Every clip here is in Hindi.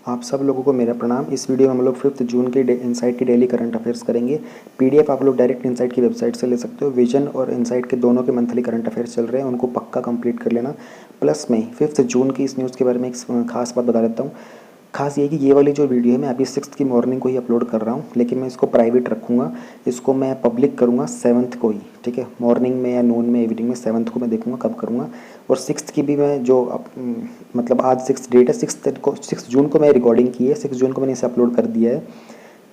आप सब लोगों को मेरा प्रणाम। इस वीडियो में हम लोग 5 जून के इनसाइट की डेली करंट अफेयर्स करेंगे। पीडीएफ आप लोग डायरेक्ट इनसाइट की वेबसाइट से ले सकते हो। विजन और इनसाइट के दोनों के मंथली करंट अफेयर्स चल रहे हैं, उनको पक्का कंप्लीट कर लेना। प्लस में 5 जून की इस न्यूज़ के बारे में एक खास बात बता देता हूँ। खास ये कि ये वाली जो वीडियो है मैं अभी 6 की मॉर्निंग को ही अपलोड कर रहा हूँ, लेकिन मैं इसको प्राइवेट रखूँगा। इसको मैं पब्लिक करूँगा 7 को ही, ठीक है। मॉर्निंग में या नून में, इवनिंग में 7 को मैं देखूँगा कब करूँगा। और 6 की भी मैं जो मतलब आज 6 डेट है, 6 जून को मैं रिकॉर्डिंग की है, 6 जून को मैंने इसे अपलोड कर दिया है।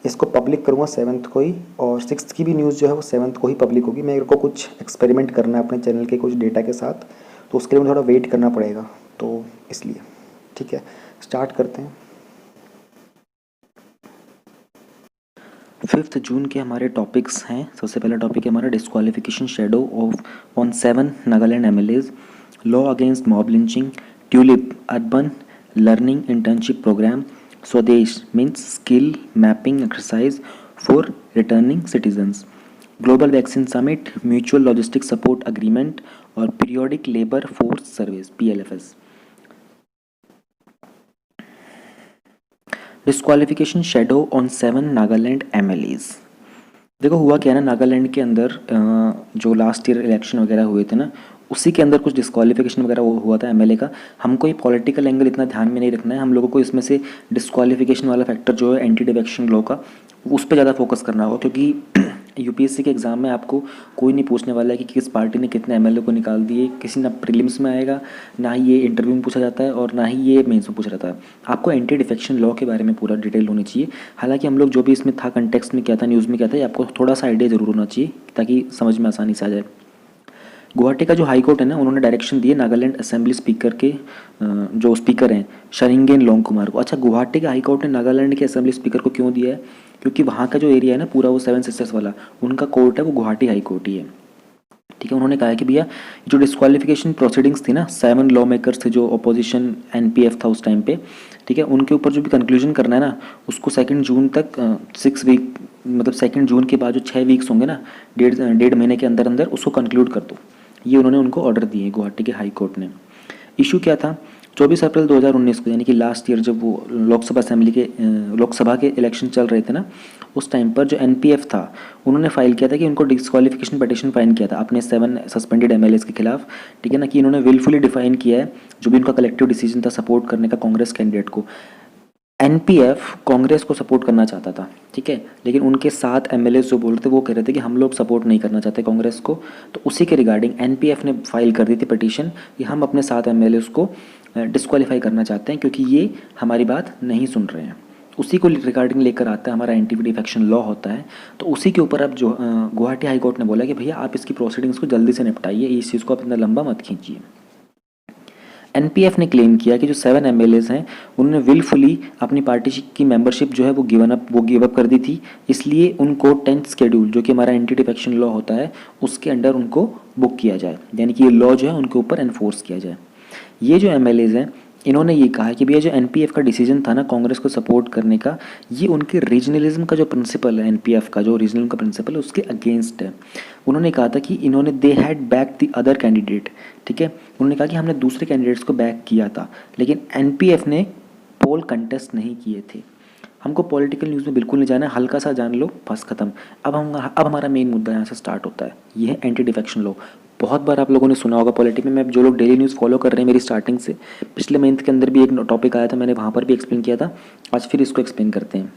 इसको पब्लिक करूँगा 7 को ही, और 6 की भी न्यूज़ जो है वो 7 को ही पब्लिक होगी। मेरे को कुछ एक्सपेरिमेंट करना है अपने चैनल के कुछ डेटा के साथ, तो उसके लिए मुझे थोड़ा वेट करना पड़ेगा, तो इसलिए ठीक है। स्टार्ट करते हैं। 5 जून के हमारे टॉपिक्स हैं। सबसे पहला टॉपिक है हमारा disqualification shadow of on 7 Nagaland MLAs, law against mob lynching, tulip urban learning internship programme, Swadesh means skill mapping exercise for returning citizens, global vaccine summit, mutual logistic support agreement और periodic labour force service PLFS. Disqualification shadow on 7 Nagaland MLAs. देखो हुआ क्या है ना, नागालैंड के अंदर जो लास्ट ईयर इलेक्शन वगैरह हुए थे ना, उसी के अंदर कुछ डिस्क्वालिफिकेशन वगैरह हुआ था एमएलए का। हमको ये पॉलिटिकल एंगल इतना ध्यान में नहीं रखना है, हम लोगों को इसमें से डिस्क्वालिफिकेशन वाला फैक्टर जो है एंटी डिफेक्शन लॉ का, उस पर ज़्यादा फोकस करना होगा। क्योंकि यूपीएससी के एग्ज़ाम में आपको कोई नहीं पूछने वाला है कि किस पार्टी ने कितने एमएलए को निकाल दिए। किसी ना प्रीलिम्स में आएगा, ना ही ये इंटरव्यू में पूछा जाता है, और ना ही ये मेंस में पूछा जाता है। आपको एंटी डिफेक्शन लॉ के बारे में पूरा डिटेल होनी चाहिए। हालांकि हम लोग जो भी इसमें था, कंटेक्स्ट में क्या था, न्यूज़ में क्या था, ये आपको थोड़ा सा आइडिया ज़रूर होना चाहिए ताकि समझ में आसानी से आ जाए। गुवाहाटी का जो हाई कोर्ट है ना, उन्होंने डायरेक्शन दिए नागालैंड असेंबली स्पीकर के जो स्पीकर हैं शरिंगेन लोंगकुमार को। अच्छा, गुवाहाटी का हाई कोर्ट ने नागालैंड के असेंबली स्पीकर को क्यों दिया है? क्योंकि वहाँ का जो एरिया है ना पूरा, वो 7 सिस्टर्स वाला, उनका कोर्ट है वो गुवाहाटी हाई कोर्ट ही है, ठीक है। उन्होंने कहा है कि भैया जो डिस्क्वालिफिकेशन प्रोसीडिंग्स थी ना, 7 लॉ मेकर्स थे जो अपोजिशन एनपीएफ था उस टाइम पे, ठीक है, उनके ऊपर जो भी कंक्लूजन करना है ना, उसको 2 जून तक 6 वीक, मतलब 2 जून के बाद जो 6 वीक्स होंगे ना, डेढ़ महीने के अंदर अंदर उसको कंक्लूड कर दो। ये उन्होंने उनको ऑर्डर दिए गुवाहाटी के हाई कोर्ट ने। इशू क्या था? 24 अप्रैल 2019 को, यानी कि लास्ट ईयर, जब वो लोकसभा के इलेक्शन चल रहे थे ना, उस टाइम पर जो एनपीएफ था उन्होंने फाइल किया था कि उनको डिस्क्वालिफिकेशन पिटीशन फाइल किया था अपने 7 सस्पेंडेड एमएलएस के खिलाफ, ठीक है ना, कि इन्होंने विलफुली डिफाइन किया है जो भी उनका कलेक्टिव डिसीजन था सपोर्ट करने का कांग्रेस कैंडिडेट को। एनपीएफ कांग्रेस को सपोर्ट करना चाहता था, ठीक है, लेकिन उनके 7 एमएलए जो बोल रहे थे वो कह रहे थे कि हम लोग सपोर्ट नहीं करना चाहते कांग्रेस को। तो उसी के रिगार्डिंग एनपीएफ ने फाइल कर दी थी पिटीशन कि हम अपने 7 एमएलए को डिस्क्वालीफाई करना चाहते हैं क्योंकि ये हमारी बात नहीं सुन रहे हैं। उसी को रिगार्डिंग लेकर आता है हमारा एंटी डिफेक्शन लॉ होता है। तो उसी के ऊपर अब जो गुवाहाटी हाई कोर्ट ने बोला कि भैया आप इसकी प्रोसीडिंग्स को जल्दी से निपटाइए, इस चीज़ को आप इतना लंबा मत खींचिए। एनपीएफ ने क्लेम किया कि जो 7 एमएलएज हैं उन्होंने विलफुली अपनी पार्टी की मेंबरशिप जो है वो गिव अप कर दी थी, इसलिए उनको 10th शेड्यूल जो कि हमारा एंटी डिफेक्शन लॉ होता है उसके अंडर उनको बुक किया जाए, यानी कि ये लॉ जो है उनके ऊपर एनफोर्स किया जाए। ये जो एमएलएज हैं इन्होंने ये कहा कि भैया जो एनपीएफ का डिसीजन था ना कांग्रेस को सपोर्ट करने का, ये उनके रीजनलिज्म का जो प्रिंसिपल है, एनपीएफ का जो रीजनल का प्रिंसिपल है उसके अगेंस्ट है। उन्होंने कहा था कि इन्होंने they had back the other candidate, ठीक है, उन्होंने कहा कि हमने दूसरे कैंडिडेट्स को बैक किया था, लेकिन एनपीएफ ने पोल कंटेस्ट नहीं किए थे। हमको पॉलिटिकल न्यूज़ में बिल्कुल नहीं जाना है, हल्का सा जान लो बस खत्म। अब हमारा मेन मुद्दा यहाँ से स्टार्ट होता है, ये है एंटी डिफेक्शन लॉ। बहुत बार आप लोगों ने सुना होगा पॉलिटिक में, जो लोग डेली न्यूज़ फॉलो कर रहे हैं मेरी स्टार्टिंग से, पिछले मंथ के अंदर भी एक टॉपिक आया था, मैंने वहाँ पर भी एक्सप्लेन किया था, आज फिर इसको एक्सप्लेन करते हैं।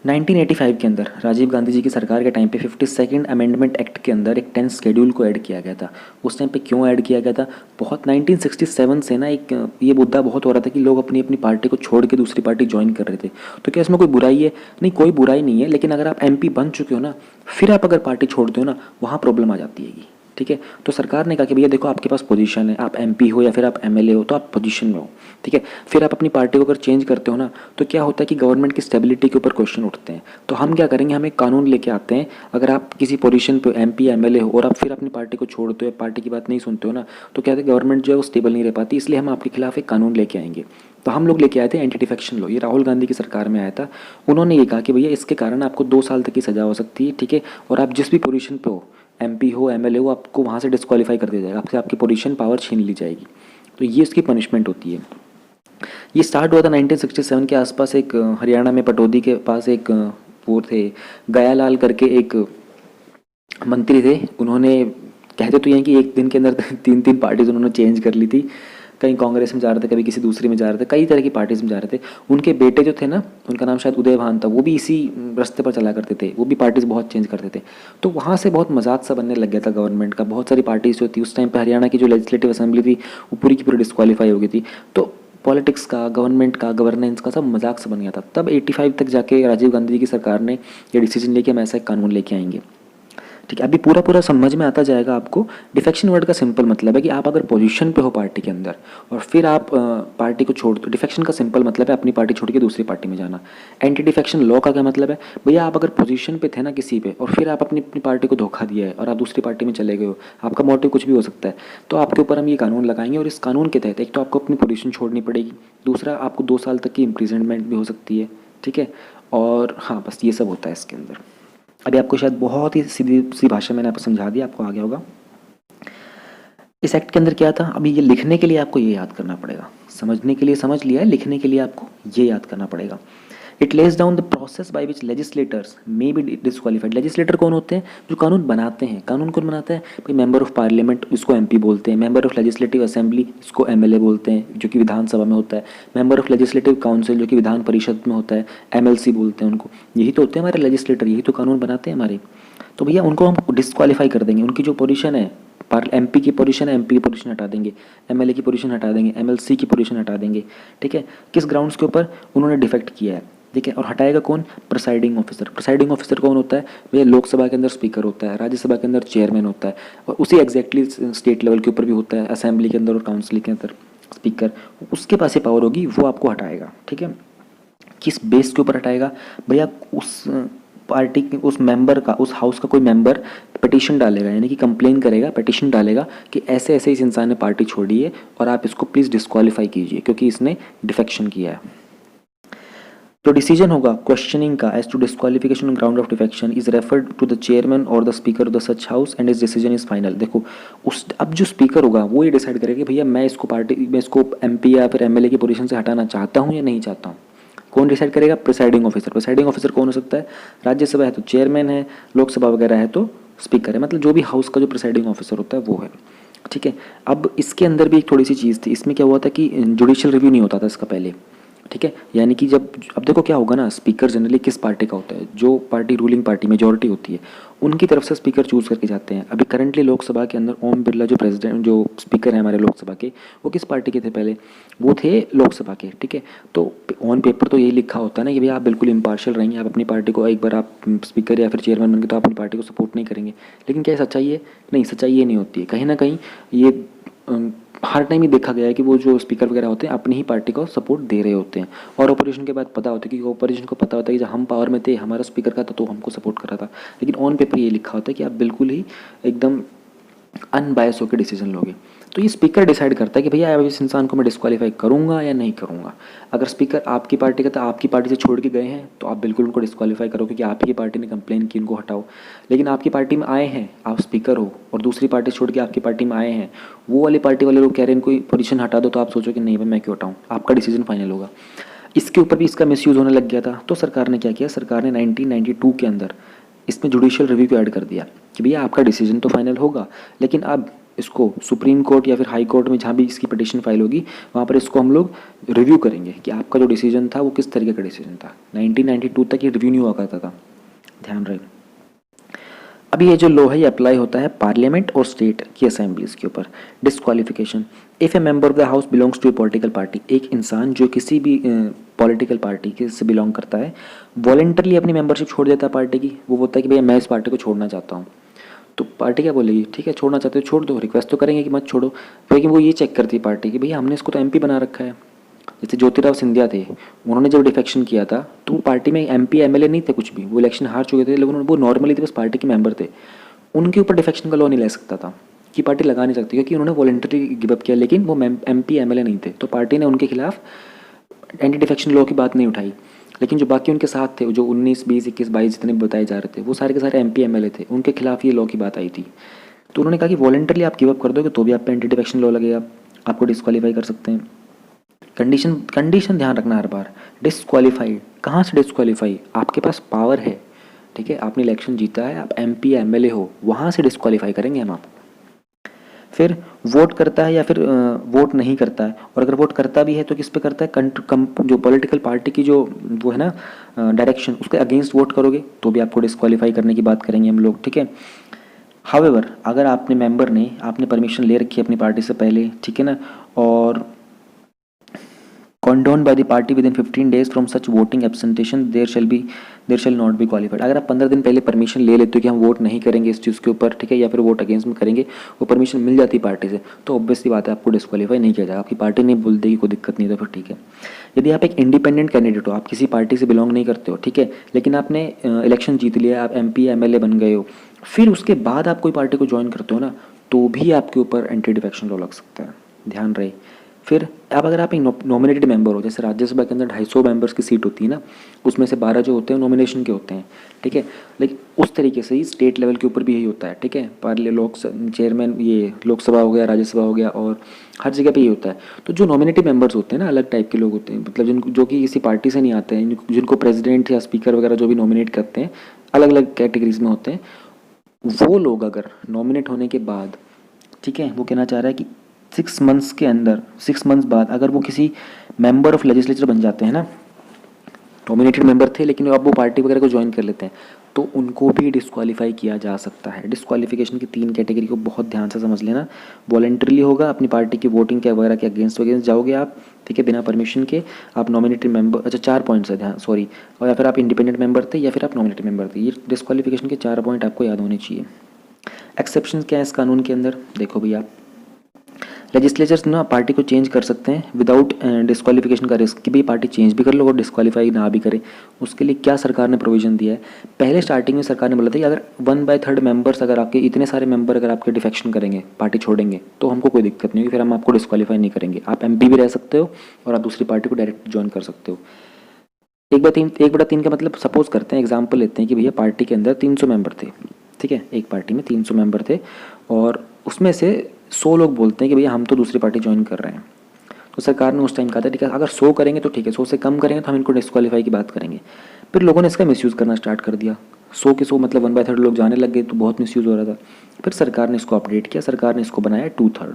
1985 के अंदर राजीव गांधी जी की सरकार के टाइम पे 52nd अमेंडमेंट एक्ट के अंदर एक 10th शेड्यूल को ऐड किया गया था। उस टाइम पे क्यों ऐड किया गया था? बहुत 1967 से ना एक ये मुद्दा बहुत हो रहा था कि लोग अपनी अपनी पार्टी को छोड़ के दूसरी पार्टी ज्वाइन कर रहे थे। तो क्या इसमें कोई बुराई है? नहीं, कोई बुराई नहीं है, लेकिन अगर आप एमपी बन चुके हो ना, फिर आप अगर पार्टी छोड़ते हो ना, वहाँ प्रॉब्लम आ जाती है, ठीक है। तो सरकार ने कहा कि भैया देखो आपके पास पोजीशन है, आप एमपी हो या फिर आप एमएलए हो तो आप पोजीशन में हो, ठीक है, फिर आप अपनी पार्टी को अगर चेंज करते हो ना तो क्या होता है कि गवर्नमेंट की स्टेबिलिटी के ऊपर क्वेश्चन उठते हैं। तो हम क्या करेंगे, हम एक कानून लेके आते हैं, अगर आप किसी पोजीशन पे एमपी एमएलए हो और आप फिर अपनी पार्टी को छोड़ते हो, पार्टी की बात नहीं सुनते हो ना, तो क्या है गवर्नमेंट जो है वो स्टेबल नहीं रह पाती, इसलिए हम आपके खिलाफ एक कानून लेके आएंगे। तो हम लोग लेके आए थे एंटी डिफेक्शन लॉ, ये राहुल गांधी की सरकार में आया था। उन्होंने ये कहा कि भैया इसके कारण आपको 2 साल तक की सजा हो सकती है, ठीक है, और आप जिस भी पोजीशन पे हो, एमपी हो एमएलए हो, आपको वहाँ से डिस्क्वालीफाई कर दिया जाएगा, आपसे आपकी पोजीशन पावर छीन ली जाएगी। तो ये इसकी पनिशमेंट होती है। ये स्टार्ट हुआ था 1967 के आसपास। एक हरियाणा में पटौदी के पास एक वो थे, गयालाल करके एक मंत्री थे। उन्होंने, कहते तो ये हैं कि एक दिन के अंदर तीन तीन पार्टीज उन्होंने चेंज कर ली थी। कहीं कांग्रेस में जा रहे थे, कभी किसी दूसरी में जा रहे थे, कई तरह की पार्टीज में जा रहे थे। उनके बेटे जो थे ना, उनका नाम शायद उदयभान था, वो भी इसी रास्ते पर चला करते थे। वो भी पार्टीज बहुत चेंज करते थे। तो वहाँ से बहुत मजाक सा बनने लग गया था गवर्नमेंट का। बहुत सारी पार्टीज जो थी उस टाइम पर, हरियाणा की जो लेजिस्लेटिव असेंबली थी वो पूरी की पूरी डिस्क्वालीफाई हो गई थी। तो पॉलिटिक्स का, गवर्नमेंट का, गवर्नेंस का सब मजाक सा बन गया था। तब 85 तक जाके राजीव गांधी जी की सरकार ने ये डिसीजन लिया कि हम ऐसा एक कानून लेके आएंगे। ठीक है, अभी पूरा पूरा समझ में आता जाएगा आपको। डिफेक्शन वर्ड का सिंपल मतलब है कि आप अगर पोजीशन पे हो पार्टी के अंदर और फिर आप पार्टी को छोड़ दो। डिफेक्शन का सिंपल मतलब है अपनी पार्टी छोड़ के दूसरी पार्टी में जाना। एंटी डिफेक्शन लॉ का क्या मतलब है, भैया आप अगर पोजीशन पे थे ना किसी पे और फिर आप अपनी अपनी पार्टी को धोखा दिया है और आप दूसरी पार्टी में चले गए हो, आपका मोटिव कुछ भी हो सकता है, तो आपके ऊपर हम ये कानून लगाएंगे। और इस कानून के तहत एक तो आपको अपनी पोजीशन छोड़नी पड़ेगी, दूसरा आपको 2 साल तक की इम्प्रिजनमेंट भी हो सकती है। ठीक है, और हाँ बस ये सब होता है इसके अंदर। अभी आपको शायद बहुत ही सीधी सी भाषा मैंने आपको समझा दिया, आपको आ गया होगा। इस एक्ट के अंदर क्या था, अभी ये लिखने के लिए आपको ये याद करना पड़ेगा। समझने के लिए समझ लिया है, लिखने के लिए आपको ये याद करना पड़ेगा। It lays down the process by which legislators may be disqualified. Legislator कौन होते हैं, जो कानून बनाते हैं। कानून कौन बनाता है भाई, मेंबर ऑफ पार्लियामेंट, इसको एमपी बोलते हैं। मेंबर ऑफ लेजिस्लेटिव असेंबली, इसको एमएलए बोलते हैं, जो कि विधानसभा में होता है। मेंबर ऑफ लेजिस्लेटिव काउंसिल, जो कि विधान परिषद में होता है, एमएलसी बोलते हैं उनको। यही तो होते हैं हमारे लेजिस्लेटर, यही तो कानून बनाते हैं हमारे। तो भैया उनको हम डिस्क्वालीफाई कर देंगे। उनकी जो पोजीशन है, एमपी की पोजीशन है, एमपी की पोजीशन हटा देंगे, एमएलए की पोजीशन हटा देंगे, एमएलसी की पोजीशन हटा देंगे। ठीक है, किस ग्राउंड्स के ऊपर, उन्होंने डिफेक्ट किया है। ठीक है, और हटाएगा कौन, प्रिसाइडिंग ऑफिसर। प्रिसाइडिंग ऑफिसर कौन होता है भैया, लोकसभा के अंदर स्पीकर होता है, राज्यसभा के अंदर चेयरमैन होता है, और उसी एग्जैक्टली स्टेट लेवल के ऊपर भी होता है, असेंबली के अंदर और काउंसिल के अंदर स्पीकर। उसके पास ये पावर होगी, वो आपको हटाएगा। ठीक है, किस बेस के ऊपर हटाएगा भैया, उस पार्टी के उस मेंबर का, उस हाउस का कोई मेंबर पिटीशन डालेगा, यानी कि कंप्लेन करेगा, पिटीशन डालेगा कि ऐसे ऐसे इस इंसान ने पार्टी छोड़ी है और आप इसको प्लीज़ डिस्क्वालीफाई कीजिए क्योंकि इसने डिफेक्शन किया है। तो डिसीजन होगा क्वेश्चनिंग का as to disqualification on ground of defection is referred to the chairman और the speaker of the such house and is decision is final. देखो उस अब जो स्पीकर होगा वो ये डिसाइड करेगा कि भैया मैं इसको पार्टी में इसको एमपी या फिर एमएलए की पोजीशन से हटाना चाहता हूँ या नहीं चाहता हूँ। कौन डिसाइड करेगा, प्रिसाइडिंग ऑफिसर। प्रिसाइडिंग ऑफिसर कौन हो सकता है, राज्यसभा है तो चेयरमैन है, लोकसभा वगैरह है तो स्पीकर है, मतलब जो भी हाउस का जो प्रिसाइडिंग ऑफिसर होता है वो है। ठीक है, अब इसके अंदर भी एक थोड़ी सी चीज़ थी। इसमें क्या हुआ था कि जुडिशियल रिव्यू नहीं होता था इसका पहले। ठीक है, यानी कि जब अब देखो क्या होगा ना, स्पीकर जनरली किस पार्टी का होता है, जो पार्टी रूलिंग पार्टी मेजॉरिटी होती है उनकी तरफ से स्पीकर चूज करके जाते हैं। अभी करंटली लोकसभा के अंदर ओम बिरला जो प्रेसिडेंट, जो स्पीकर है हमारे लोकसभा के, वो किस पार्टी के थे पहले, वो थे लोकसभा के। ठीक है, तो ऑन पेपर तो यही लिखा होता है ना कि भैया आप बिल्कुल इम्पार्शियल रहेंगे, आप अपनी पार्टी को, एक बार आप स्पीकर या फिर चेयरमैन बन गए तो आप अपनी पार्टी को सपोर्ट नहीं करेंगे। लेकिन क्या सच्चाई है, नहीं, सच्चाई ये नहीं होती है। कहीं ना कहीं ये हर टाइम ही देखा गया है कि वो जो स्पीकर वगैरह होते हैं अपनी ही पार्टी को सपोर्ट दे रहे होते हैं। और ऑपोजिशन के बाद पता होता है, क्योंकि ऑपोजिशन को पता होता है कि जब हम पावर में थे हमारा स्पीकर का था तो हमको सपोर्ट कर रहा था। लेकिन ऑन पेपर ये लिखा होता है कि आप बिल्कुल ही एकदम अनबायस होकर डिसीजन लोगे। तो ये स्पीकर डिसाइड करता है कि भैया अब इस इंसान को मैं डिस्क्वालीफाई करूंगा या नहीं करूंगा। अगर स्पीकर आपकी पार्टी का था, आपकी पार्टी से छोड़ के गए हैं, तो आप बिल्कुल उनको डिस्क्वालीफाई करो क्योंकि आपकी पार्टी ने कंप्लेन की, उनको हटाओ। लेकिन आपकी पार्टी में आए हैं, आप स्पीकर हो और दूसरी पार्टी छोड़ के आपकी पार्टी में आए हैं, वो वाली पार्टी वाले लोग कह रहे हैं इनको पोजीशन हटा दो, तो आप सोचो कि नहीं भाई मैं क्यों हटाऊँ, आपका डिसीजन फाइनल होगा। इसके ऊपर भी इसका मिसयूज़ होने लग गया था। तो सरकार ने क्या किया, सरकार ने 1992 के अंदर इसमें जुडिशियल रिव्यू को ऐड कर दिया कि भैया आपका डिसीजन तो फाइनल होगा, लेकिन अब इसको सुप्रीम कोर्ट या फिर हाई कोर्ट में जहाँ भी इसकी पिटीशन फाइल होगी वहाँ पर इसको हम लोग रिव्यू करेंगे कि आपका जो डिसीजन था वो किस तरीके का डिसीजन था। 1992 तक ये रिव्यू नहीं हुआ करता था, ध्यान रहे। अभी ये जो लॉ है ये अप्लाई होता है पार्लियामेंट और स्टेट की असेंबलीज के ऊपर। Disqualification, if a member of the house belongs to a political party, एक इंसान जो किसी भी पॉलिटिकल पार्टी के से बिलोंग करता है वॉलेंटरली अपनी मेंबरशिप छोड़ देता है पार्टी की, वो बोलता है कि भैया मैं इस पार्टी को छोड़ना चाहता हूँ, तो पार्टी क्या बोलेगी, ठीक है छोड़ना चाहते हो छोड़ दो, रिक्वेस्ट तो करेंगे कि मत छोड़ो। लेकिन वो ये चेक करती है पार्टी कि भैया हमने इसको तो एमपी बना रखा है। जैसे ज्योतिराव सिंधिया थे, उन्होंने जब डिफेक्शन किया था तो वो पार्टी में एमपी एमएलए नहीं थे कुछ भी, वो इलेक्शन हार चुके थे, लेकिन वो नॉर्मली थे, बस पार्टी के मेंबर थे। उनके ऊपर डिफेक्शन का लॉ नहीं ले सकता था कि पार्टी लगा नहीं सकती क्योंकि उन्होंने वॉलंटरी गिव अप किया, लेकिन वो एमपी एमएलए नहीं थे, तो पार्टी ने उनके खिलाफ एंटी डिफेक्शन लॉ की बात नहीं उठाई। लेकिन जो बाकी उनके साथ थे, जो 19, 20, 21, 22 जितने बताए जा रहे थे, वो सारे के सारे एमपी एमएलए थे, उनके खिलाफ ये लॉ की बात आई थी। तो उन्होंने कहा कि वॉलंटरली आप गिव अप कर दोगे तो भी आप पे एंटी डिफेक्शन लॉ लगेगा, आपको डिस्क्वालीफाई कर सकते हैं। कंडीशन कंडीशन ध्यान रखना हर बार। डिस्क्वालीफाइड, कहाँ से डिस्क्वालीफाई? आपके पास पावर है, ठीक है, आपने इलेक्शन जीता है, आप एमपी या एमएलए हो, वहाँ से डिस्क्वालीफाई करेंगे हम आपको। फिर वोट करता है या फिर वोट नहीं करता है, और अगर वोट करता भी है तो किस पे करता है? जो पॉलिटिकल पार्टी की जो वो है ना डायरेक्शन, उसके अगेंस्ट वोट करोगे तो भी आपको डिस्क्वालीफाई करने की बात करेंगे हम लोग, ठीक है। हावेवर अगर आपने परमिशन ले रखी है अपनी पार्टी से पहले, ठीक है ना, और condoned by the party within 15 days from such voting abstention there shall not be qualified। अगर आप 15 दिन पहले परमिशन ले लेते हो कि हम वोट नहीं करेंगे इस चीज़ के ऊपर, ठीक है, या फिर वोट अगेंस्ट में करेंगे, वो परमिशन मिल जाती है पार्टी से, तो ऑब्वियसली बात है आपको डिस्क्वालीफाई नहीं किया जाएगा। आपकी पार्टी नहीं बोल देगी कोई दिक्कत नहीं, तो फिर ठीक है। यदि आप एक इंडिपेंडेंट कैंडिडेट हो, आप किसी पार्टी से बिलोंग नहीं करते हो, ठीक है, लेकिन आपने इलेक्शन जीत लिया, आप एमपी एमएलए बन गए हो, फिर उसके बाद आप कोई पार्टी को ज्वाइन करते हो ना, तो भी आपके ऊपर एंटी डिफेक्शन लॉ लग सकता है, ध्यान रहे। फिर अब अगर आप एक नॉमिनेटेड मेंबर हो, जैसे राज्यसभा के अंदर 250 मेंबर्स की सीट होती है ना, उसमें से 12 जो होते हैं नॉमिनेशन के होते हैं, ठीक है, लेकिन उस तरीके से ही स्टेट लेवल के ऊपर भी यही होता है, ठीक है। चेयरमैन, ये लोकसभा हो गया, राज्यसभा हो गया, और हर जगह पे ये होता है। तो जो नॉमिनेटेड मेंबर्स होते हैं ना, अलग टाइप के लोग होते हैं, मतलब जो कि किसी पार्टी से नहीं आते हैं, जिनको प्रेसिडेंट या स्पीकर वगैरह जो भी नॉमिनेट करते हैं, अलग अलग कैटेगरीज में होते हैं, वो लोग अगर नॉमिनेट होने के बाद, ठीक है, वो कहना चाह रहा है कि 6 मंथ्स बाद अगर वो किसी मेंबर ऑफ लेजिस्लेचर बन जाते हैं ना, नॉमिनेटेड मेंबर थे लेकिन अब वो पार्टी वगैरह को ज्वाइन कर लेते हैं, तो उनको भी डिस्क्वालीफाई किया जा सकता है। डिस्क्वालिफिकेशन की 3 कैटेगरी को बहुत ध्यान से समझ लेना। वॉलंटरली होगा, अपनी पार्टी की वोटिंग के वगैरह के अगेंस्ट जाओगे आप, ठीक है, बिना परमिशन के, आप नॉमिनेटेड मेंबर, अच्छा 4 पॉइंट्स है ध्यान, सॉरी, और या फिर आप इंडिपेंडेंट मेंबर थे या फिर आप नॉमिनेटेड मेंबर थे। ये डिस्क्वालिफिकेशन के 4 पॉइंट आपको याद होने चाहिए। एक्सेप्शन क्या है इस कानून के अंदर? देखो भैया, लेजिस्लेचर्स ना पार्टी को चेंज कर सकते हैं विदाउट डिस्क्वालिफिकेशन का रिस्क, कि भाई पार्टी चेंज भी कर लो और डिस्क्वालीफाई ना भी करे। उसके लिए क्या सरकार ने प्रोविजन दिया है? पहले स्टार्टिंग में सरकार ने बोला था कि अगर 1/3 मेंबर्स, अगर आपके इतने सारे मेंबर अगर आपके डिफेक्शन करेंगे, पार्टी छोड़ेंगे, तो हमको कोई दिक्कत नहीं होगी, फिर हम आपको डिस्क्वालीफाई नहीं करेंगे। आप एमपी भी रह सकते हो और आप दूसरी पार्टी को डायरेक्ट ज्वाइन कर सकते हो। 1/3 का मतलब, सपोज करते हैं, एग्जाम्पल लेते हैं कि भैया पार्टी के अंदर 300 मेंबर थे, ठीक है, एक पार्टी में 300 मेंबर थे, और उसमें से 100 लोग बोलते हैं कि भैया हम तो दूसरी पार्टी ज्वाइन कर रहे हैं। तो सरकार ने उस टाइम कहा था ठीक है, अगर 100 करेंगे तो ठीक है, 100 से कम करेंगे तो हम इनको डिस्क्वालीफाई की बात करेंगे। फिर लोगों ने इसका मिसयूज़ करना स्टार्ट कर दिया, 100 के 100 मतलब 1/3 लोग जाने लग गए, तो बहुत मिसयूज़ हो रहा था। फिर सरकार ने इसको अपडेट किया, सरकार ने इसको बनाया 2/3,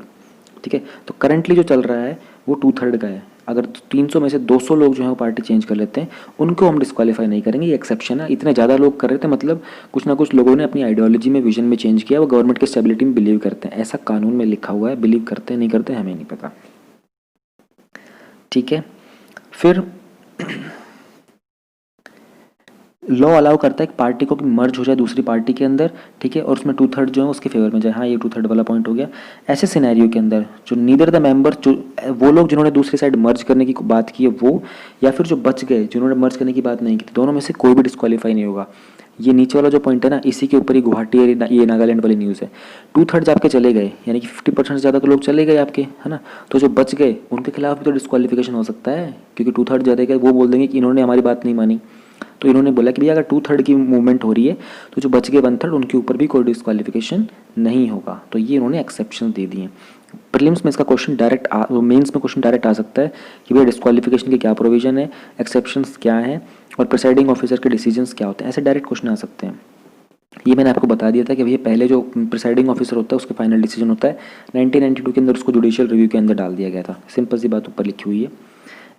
ठीक है। तो करंटली जो चल रहा है वो 2/3 का है। अगर 300 में से 200 लोग जो है वो पार्टी चेंज कर लेते हैं, उनको हम डिस्क्वालीफाई नहीं करेंगे, ये एक्सेप्शन है। इतने ज़्यादा लोग कर रहे थे, मतलब कुछ ना कुछ लोगों ने अपनी आइडियोलॉजी में, विजन में चेंज किया, वो गवर्नमेंट की स्टेबिलिटी में बिलीव करते हैं, ऐसा कानून में लिखा हुआ है। बिलीव करते हैं नहीं करते हमें नहीं पता, ठीक है। फिर लॉ अलाउ करता है एक पार्टी को कि मर्ज हो जाए दूसरी पार्टी के अंदर, ठीक है, और उसमें 2/3 जो है उसके फेवर में जाए। हाँ, ये 2/3 वाला पॉइंट हो गया। ऐसे सिनेरियो के अंदर जो नीदर द मेंबर, जो वो लोग जिन्होंने दूसरी साइड मर्ज करने की बात की है वो, या फिर जो बच गए जिन्होंने मर्ज करने की बात नहीं की थी, दोनों में से कोई भी डिस्क्वालीफाई नहीं होगा। ये नीचे वाला जो पॉइंट है ना, इसी के ऊपर ही गुवाहाटी ये नागालैंड वाली न्यूज़ है। 2/3 आपके चले गए, यानी कि 50% से ज़्यादा तो लोग चले गए आपके, है ना, तो जो बच गए उनके खिलाफ भी तो डिस्क्वालिफिकेशन हो सकता है, क्योंकि 2/3 ज़्यादा गए, वो बोल देंगे कि इन्होंने हमारी बात नहीं मानी। तो इन्होंने बोला कि भैया अगर 2/3 की मूवमेंट हो रही है तो जो बच गए 1/3 उनके ऊपर भी कोई डिस्क्वालिफिकेशन नहीं होगा। तो ये इन्होंने एक्सेप्शन दे दिए। प्रीलिम्स में इसका क्वेश्चन डायरेक्ट मेंस में क्वेश्चन डायरेक्ट आ सकता है कि भैया डिस्क्वालिफिकेशन के क्या प्रोविजन है, एक्सेप्शंस क्या हैं, और प्रिसाइडिंग ऑफिसर के डिसीजंस क्या होते हैं, ऐसे डायरेक्ट क्वेश्चन आ सकते हैं। ये मैंने आपको बता दिया था कि भैया पहले जो प्रिसाइडिंग ऑफिसर होता है उसके फाइनल डिसीजन होता है, 1992 के अंदर उसको जुडिशियल रिव्यू के अंदर डाल दिया गया था। सिंपल सी बात ऊपर लिखी हुई है।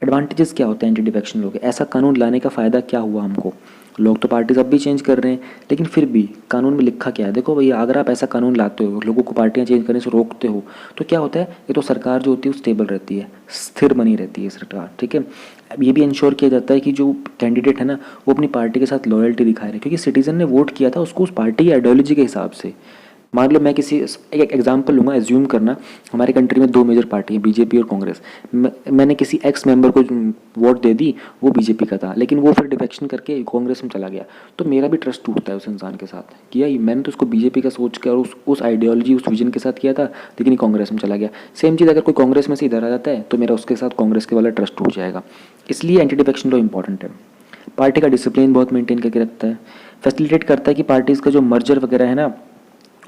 एडवांटेजेस क्या होते हैं एंटी डिफेक्शन लॉ के? ऐसा कानून लाने का फ़ायदा क्या हुआ हमको? लोग तो पार्टीज अब भी चेंज कर रहे हैं, लेकिन फिर भी कानून में लिखा क्या है? देखो भैया, अगर आप ऐसा कानून लाते हो, लोगों को पार्टियां चेंज करने से रोकते हो, तो क्या होता है? ये तो सरकार जो होती है वो स्टेबल रहती है, स्थिर बनी रहती है सरकार, ठीक है। अब ये भी इंश्योर किया जाता है कि जो कैंडिडेट है ना, वो अपनी पार्टी के साथ लॉयल्टी दिखाए रहे, क्योंकि सिटीजन ने वोट किया था उसको उस पार्टी की आइडियोलॉजी के हिसाब से। मान लो मैं किसी एक एग्जांपल लूँगा, एज्यूम करना हमारे कंट्री में 2 मेजर पार्टी है, बीजेपी और कांग्रेस। मैंने किसी एक्स मेंबर को वोट दे दी, वो बीजेपी का था, लेकिन वो फिर डिफेक्शन करके कांग्रेस में चला गया, तो मेरा भी ट्रस्ट टूटता है उस इंसान के साथ। किया मैंने तो उसको बीजेपी का सोच के और उस आइडियोलॉजी, उस विजन के साथ किया था, लेकिन कांग्रेस में चला गया। सेम चीज़ अगर कोई कांग्रेस में से इधर आ जाता है तो मेरा उसके साथ कांग्रेस के वाला ट्रस्ट टूट जाएगा। इसलिए एंटी डिफेक्शन लॉ इंपॉर्टेंट है। पार्टी का डिसिप्लिन बहुत मेंटेन करके रखता है, फैसिलिटेट करता है कि पार्टीज़ का जो मर्जर वगैरह है ना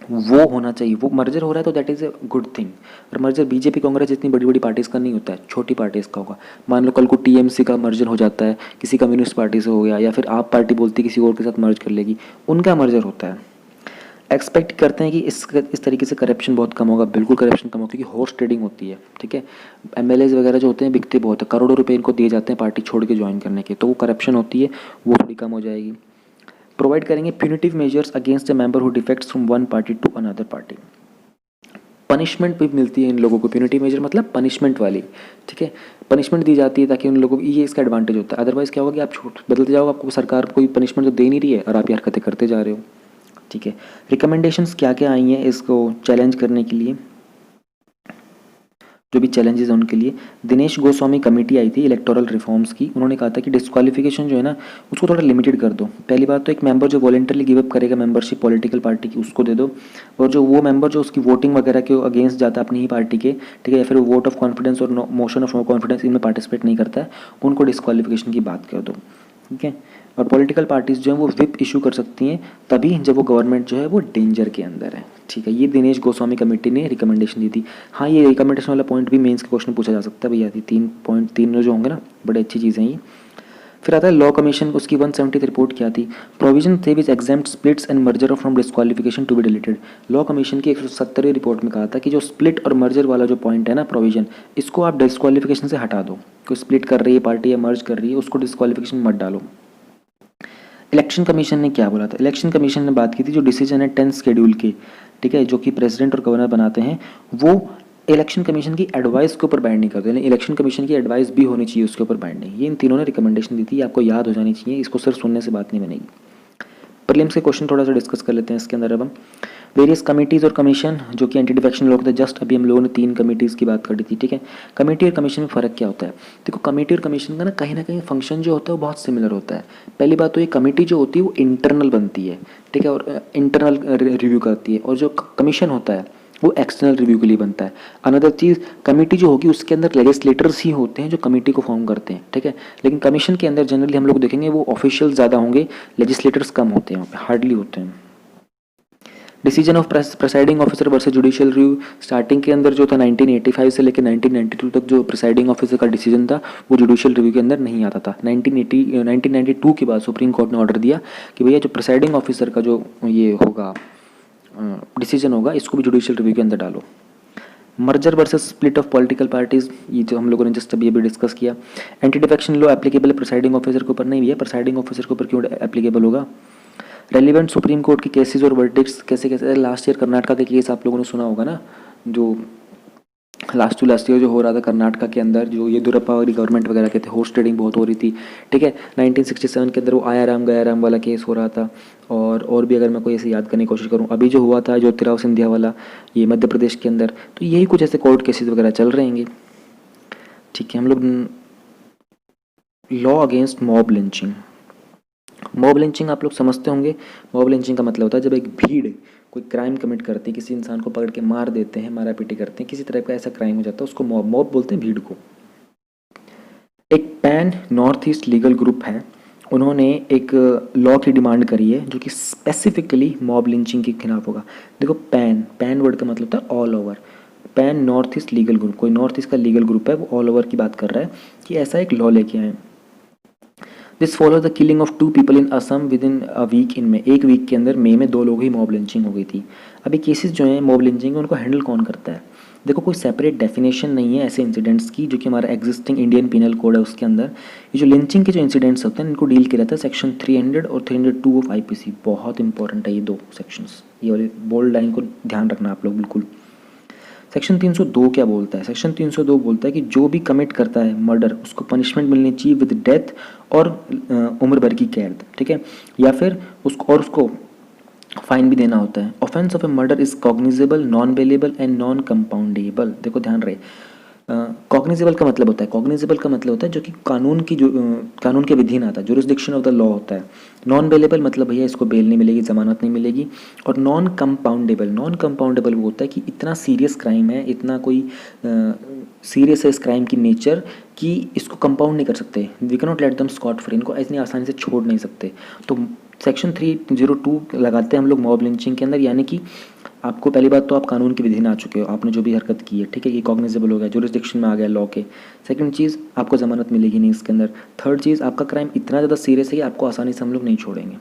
वो होना चाहिए। वो मर्जर हो रहा है तो that is a good thing. और मर्जर बीजेपी कांग्रेस जितनी बड़ी बड़ी पार्टीज़ का नहीं होता है, छोटी पार्टीज़ का होगा। मान लो कल को टीएमसी का मर्जर हो जाता है किसी कम्युनिस्ट पार्टी से हो गया, या फिर आप पार्टी बोलती किसी और के साथ मर्ज कर लेगी, उनका मर्जर होता है। एक्सपेक्ट करते हैं कि इस तरीके से करप्शन बहुत कम होगा। बिल्कुल करप्शन कम होगा, क्योंकि हॉर्स ट्रेडिंग होती है, ठीक है। एमएलएज वगैरह जो होते हैं बिकते बहुत है, करोड़ों रुपए इनको दिए जाते हैं पार्टी छोड़ के ज्वाइन करने के, तो वो करप्शन होती है, वो थोड़ी कम हो जाएगी। प्रोवाइड करेंगे punitive measures against a member who defects from one party to another party. Punishment भी मिलती है इन लोगों को, प्यूनिटिव मेजर मतलब पनिशमेंट वाली, ठीक है। पनिशमेंट दी जाती है ताकि उन लोगों को ये इसका एडवांटेज होता है। अदरवाइज क्या होगा कि आप छूट बदलते जाओगे, आपको सरकार कोई पनिशमेंट तो दे नहीं रही है और आप ये हरकतें करते जा रहे हो, ठीक है। रिकमेंडेशंस क्या क्या आई हैं इसको चैलेंज करने के लिए, जो भी चैलेंजेस हैं उनके लिए। दिनेश गोस्वामी कमेटी आई थी इलेक्टोरल रिफॉर्म्स की, उन्होंने कहा था कि डिस्क्वालिफिकेशन जो है ना उसको थोड़ा लिमिटेड कर दो। पहली बात तो एक मेंबर जो वॉलंटरली गिव अप करेगा मेंबरशिप पॉलिटिकल पार्टी की उसको दे दो, और जो वो मेंबर जो उसकी वोटिंग वगैरह के अगेंस्ट जाता है अपनी ही पार्टी के, ठीक है, या फिर वोट ऑफ कॉन्फिडेंस और मोशन ऑफ नो कॉन्फिडेंस इनमें पार्टिसिपेट नहीं करता है, उनको डिस्क्वालिफिकेशन की बात कर दो, ठीक है। और पॉलिटिकल पार्टीज जो हैं वो विप इशू कर सकती हैं तभी जब वो गवर्नमेंट जो है वो डेंजर के अंदर है, ठीक है। ये दिनेश गोस्वामी कमेटी ने रिकमेंडेशन दी थी। हाँ, ये रिकमेंडेशन वाला पॉइंट भी मेंस के क्वेश्चन पूछा जा सकता है भैया, 3.3 जो होंगे ना, बड़े अच्छी चीज़ें हैं ये। फिर आता है लॉ कमीशन, उसकी 170th रिपोर्ट क्या थी। प्रोविजन थे which exempt splits and merger from disqualification to be deleted. Law commission की 170वीं रिपोर्ट में कहा था कि जो स्प्लिट और मर्जर वाला जो पॉइंट है ना प्रोविजन, इसको आप डिस्क्वालिफिकेशन से हटा दो। कोई स्प्लिट कर रही है पार्टी या मर्ज कर रही है उसको डिस्क्वालिफिकेशन मत डालो। इलेक्शन कमीशन ने क्या बोला था, इलेक्शन कमीशन ने बात की थी जो डिसीजन है 10th शेड्यूल के, ठीक है, जो कि प्रेसिडेंट और गवर्नर बनाते हैं, वो इलेक्शन कमीशन की एडवाइस के ऊपर बाइंड नहीं करते, यानी इलेक्शन कमीशन की एडवाइस भी होनी चाहिए उसके ऊपर बाइंड नहीं। ये इन तीनों ने रिकमेंडेशन दी थी, आपको याद हो जानी चाहिए, इसको सिर्फ सुनने से बात नहीं बनेगी। प्रीलिम्स के क्वेश्चन थोड़ा सा डिस्कस कर लेते हैं इसके अंदर। अब हम वेरियस कमिटीज़ और कमीशन जो कि एंटी डिफेक्शन लोग थे, जस्ट अभी हम लोगों ने 3 कमिटीज़ की बात करी थी, ठीक है। कमेटी और कमीशन में फ़र्क क्या होता है, देखो कमेटी और कमीशन का ना कहीं फंक्शन जो होता है वो बहुत सिमिलर होता है। पहली बात तो ये कमेटी जो होती है वो इंटरनल बनती है, ठीक है, और इंटरनल रिव्यू करती है, और जो कमीशन होता है वो एक्सटर्नल रिव्यू के लिए बनता है। अनदर चीज़, कमेटी जो होगी उसके अंदर लेजिस्लेटर्स ही होते हैं जो कमेटी को फॉर्म करते हैं, ठीक है। लेकिन कमीशन के अंदर जनरली हम लोग देखेंगे वो ऑफिशियल ज़्यादा होंगे, लेजिस्लेटर्स कम होते हैं, वहाँ पे हार्डली होते हैं। Decision of presiding officer versus judicial review, starting के अंदर जो था 1985 से लेकर 1992 तक जो प्रिसाइडिंग ऑफिसर का डिसीजन था वो जुडिशियल रिव्यू के अंदर नहीं आता था। 1992 के बाद सुप्रीम कोर्ट ने ऑर्डर दिया कि भैया जो प्रिसाइडिंग ऑफिसर का जो ये होगा डिसीजन होगा इसको भी जुडिशियल रिव्यू के अंदर डालो। Merger versus split of political parties, ये जो हम लोगों ने जस्ट अभी डिस्कस किया। Anti defection law applicable presiding officer के ऊपर नहीं, भैया प्रिसाइडिंग ऑफिसर के ऊपर क्यों एप्लीकेबल होगा। रेलिवेंट सुप्रीम कोर्ट की केसेस और वर्डिक्ट्स कैसे कैसे, लास्ट ईयर कर्नाटका के केस आप लोगों ने सुना होगा ना, जो लास्ट ईयर जो हो रहा था कर्नाटका के अंदर, जो येदियुरप्पा वाली गवर्नमेंट वगैरह के थे, हॉर्स ट्रेडिंग बहुत हो रही थी, ठीक है। 1967 के अंदर वो आया राम गया राम वाला केस हो रहा था, और भी अगर मैं कोई ऐसे याद करने की कोशिश करूँ, अभी जो हुआ था ज्योतिराव सिंधिया वाला ये मध्य प्रदेश के अंदर, तो यही कुछ ऐसे कोर्ट केसेस वगैरह चल रहेंगे, ठीक है। हम लोग law against mob lynching, mob lynching आप लोग समझते होंगे। मॉब लिंचिंग का मतलब होता है जब एक भीड़ कोई क्राइम कमिट करती है, किसी इंसान को पकड़ के मार देते हैं, मारा पीटी करते हैं, किसी तरह का ऐसा क्राइम हो जाता है, उसको मॉब बोलते हैं, भीड़ को। एक pan north east legal group है, उन्होंने एक लॉ की डिमांड करी है जो कि स्पेसिफिकली मॉब लिंचिंग के खिलाफ होगा। देखो पैन वर्ड का मतलब होता है all over. Pan north east legal group, कोई नॉर्थ ईस्ट का लीगल ग्रुप है, वो ऑल ओवर की बात कर रहा है कि ऐसा एक लॉ लेके आए। This follow the killing of 2 people in Assam within a week in में, एक वीक के अंदर मई में 2 लोग ही मॉब लिंचिंग हो गई थी। अभी केसेस जो हैं मॉब लिंचिंग उनको हैंडल कौन करता है, देखो कोई सेपरेट डेफिनेशन नहीं है ऐसे इंसिडेंट्स की, जो कि हमारा एग्जिस्टिंग इंडियन पिनल कोड है उसके अंदर ये जो लिंचिंग के जो इंसिडेंट्स होते हैं इनको डील किया जाता है सेक्शन 300 और 302 ऑफ आईपीसी। बहुत इंपॉर्टेंट है ये 2 सेक्शंस, ये वाली बोल्ड लाइन को ध्यान रखना आप लोग बिल्कुल। सेक्शन 302 क्या बोलता है, सेक्शन 302 बोलता है कि जो भी कमिट करता है मर्डर उसको पनिशमेंट मिलनी चाहिए विद डेथ और उम्र भर की कैद, ठीक है, या फिर उसको फाइन भी देना होता है। Offence of A murder is cognizable, non bailable and non compoundable. देखो ध्यान रहे, कॉग्निजेबल का मतलब होता है, कॉग्निजेबल का मतलब होता है जो कि कानून के विधीन आता है, जुरिस्डिक्शन ऑफ द लॉ होता है। नॉन बेलेबल मतलब भैया इसको बेल नहीं मिलेगी, जमानत नहीं मिलेगी। और नॉन कंपाउंडेबल वो होता है कि इतना सीरियस क्राइम है, इतना कोई सीरियस है इस क्राइम की नेचर कि इसको कंपाउंड नहीं कर सकते, we can not let them scot free, इनको इतनी आसानी से छोड़ नहीं सकते। तो सेक्शन 302 लगाते हैं हम लोग मॉब लिंचिंग के अंदर, यानी कि आपको पहली बात तो आप कानून के विधि में आ चुके हो, आपने जो भी हरकत की है, ठीक है, ये कॉग्निजेबल हो गया, जुरिस्डिक्शन में आ गया लॉ के। सेकंड चीज़, आपको ज़मानत मिलेगी नहीं इसके अंदर। थर्ड चीज़, आपका क्राइम इतना ज़्यादा सीरियस है कि आपको आसानी से हम लोग नहीं छोड़ेंगे।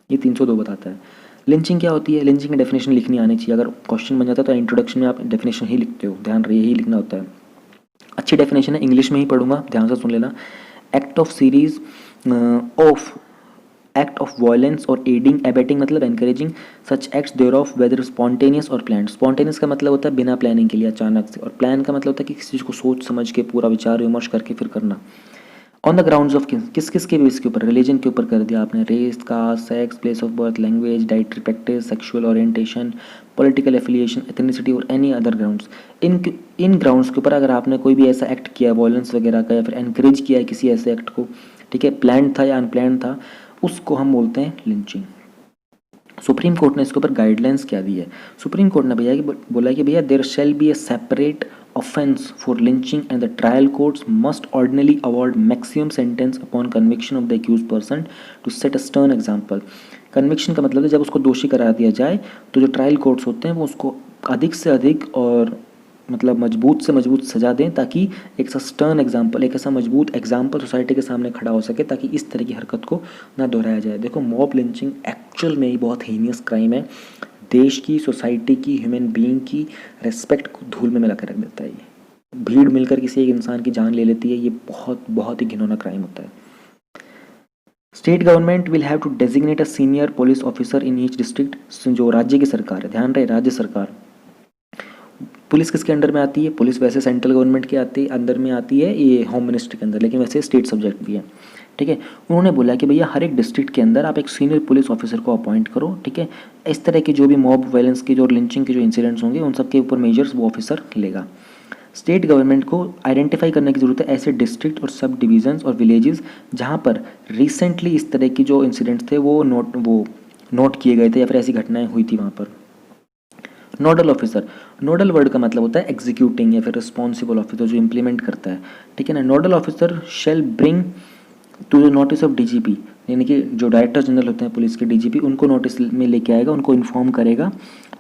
ये 302 बताता है। लिंचिंग क्या होती है? लिंचिंग की डेफिनेशन लिखनी आनी चाहिए। अगर क्वेश्चन बन जाता है तो इंट्रोडक्शन में आप डेफिनेशन ही लिखते हो, ध्यान रहे यही लिखना होता है। अच्छी डेफिनेशन है, इंग्लिश में ही पढ़ूंगा, ध्यान से सुन लेना। Act of series of act of violence और एडिंग एबेटिंग मतलब encouraging such acts thereof whether spontaneous और प्लान। स्पॉन्टेनियस का मतलब होता है बिना प्लानिंग के लिए, अचानक से, और प्लान का मतलब होता है कि किसी चीज़ को सोच समझ के पूरा विचार विमर्श करके फिर करना। ऑन द ग्राउंड्स ऑफ किस किस के बेस के ऊपर? रिलीजन के ऊपर कर दिया आपने, race, caste, sex, place of birth, language, dietary practice, sexual orientation, political affiliation, ethnicity और एनी अदर ग्राउंड्स। इन ग्राउंड्स के ऊपर अगर आपने कोई भी ऐसा एक्ट किया वायलेंस वगैरह का, या फिर एनकरेज किया है किसी ऐसे एक्ट को, ठीक है, प्लान था या अनप्लान था, उसको हम बोलते हैं लिंचिंग। सुप्रीम कोर्ट ने इसके ऊपर गाइडलाइंस क्या दी है? सुप्रीम कोर्ट ने भैया बोला कि भैया there shall be a separate offense for lynching and the trial courts must ordinarily award maximum sentence upon conviction of the accused person to set a stern example। Conviction का मतलब है जब उसको दोषी करार दिया जाए तो जो ट्रायल कोर्ट्स होते हैं वो उसको अधिक से अधिक और मतलब मजबूत से मजबूत सजा दें, ताकि एक ऐसा स्टर्न एग्जाम्पल, एक ऐसा मजबूत एग्जाम्पल सोसाइटी के सामने खड़ा हो सके, ताकि इस तरह की हरकत को ना दोहराया जाए। देखो, मॉब लिंचिंग एक्चुअल में ही बहुत हीनियस क्राइम है, देश की, सोसाइटी की, ह्यूमन बीइंग की रेस्पेक्ट को धूल में मिला कर रख देता है। ये भीड़ मिलकर किसी एक इंसान की जान ले लेती है, ये बहुत बहुत ही घिनौना क्राइम होता है। State government will have to designate a senior police officer in each district. जो राज्य की सरकार है, ध्यान रहे, राज्य सरकार। पुलिस किसके अंडर में आती है? पुलिस वैसे सेंट्रल गवर्नमेंट के अंदर में आती है, ये होम मिनिस्ट्री के अंदर, लेकिन वैसे स्टेट सब्जेक्ट भी है, ठीक है। उन्होंने बोला कि भैया हर एक डिस्ट्रिक्ट के अंदर आप एक सीनियर पुलिस ऑफिसर को अपॉइंट करो, ठीक है। इस तरह के जो भी मॉब वायलेंस के जो लिंचिंग के जो इंसिडेंट्स होंगे उन सब के ऊपर मेजर्स वो ऑफिसर लेगा। स्टेट गवर्नमेंट को आइडेंटिफाई करने की ज़रूरत है ऐसे डिस्ट्रिक्ट और सब डिवीजन्स और विलेजेस जहाँ पर रिसेंटली इस तरह की जो इंसिडेंट्स थे वो नोट किए गए थे, या फिर ऐसी घटनाएं हुई थी वहाँ पर। नोडल ऑफिसर, नोडल वर्ड का मतलब होता है एग्जीक्यूटिंग या फिर रिस्पॉन्सिबल ऑफिसर, जो इम्प्लीमेंट करता है, ठीक है ना। Nodal officer shall bring to the notice of DGP, यानी कि जो डायरेक्टर जनरल होते हैं पुलिस के, डीजीपी, उनको नोटिस में लेके आएगा, उनको इन्फॉर्म करेगा,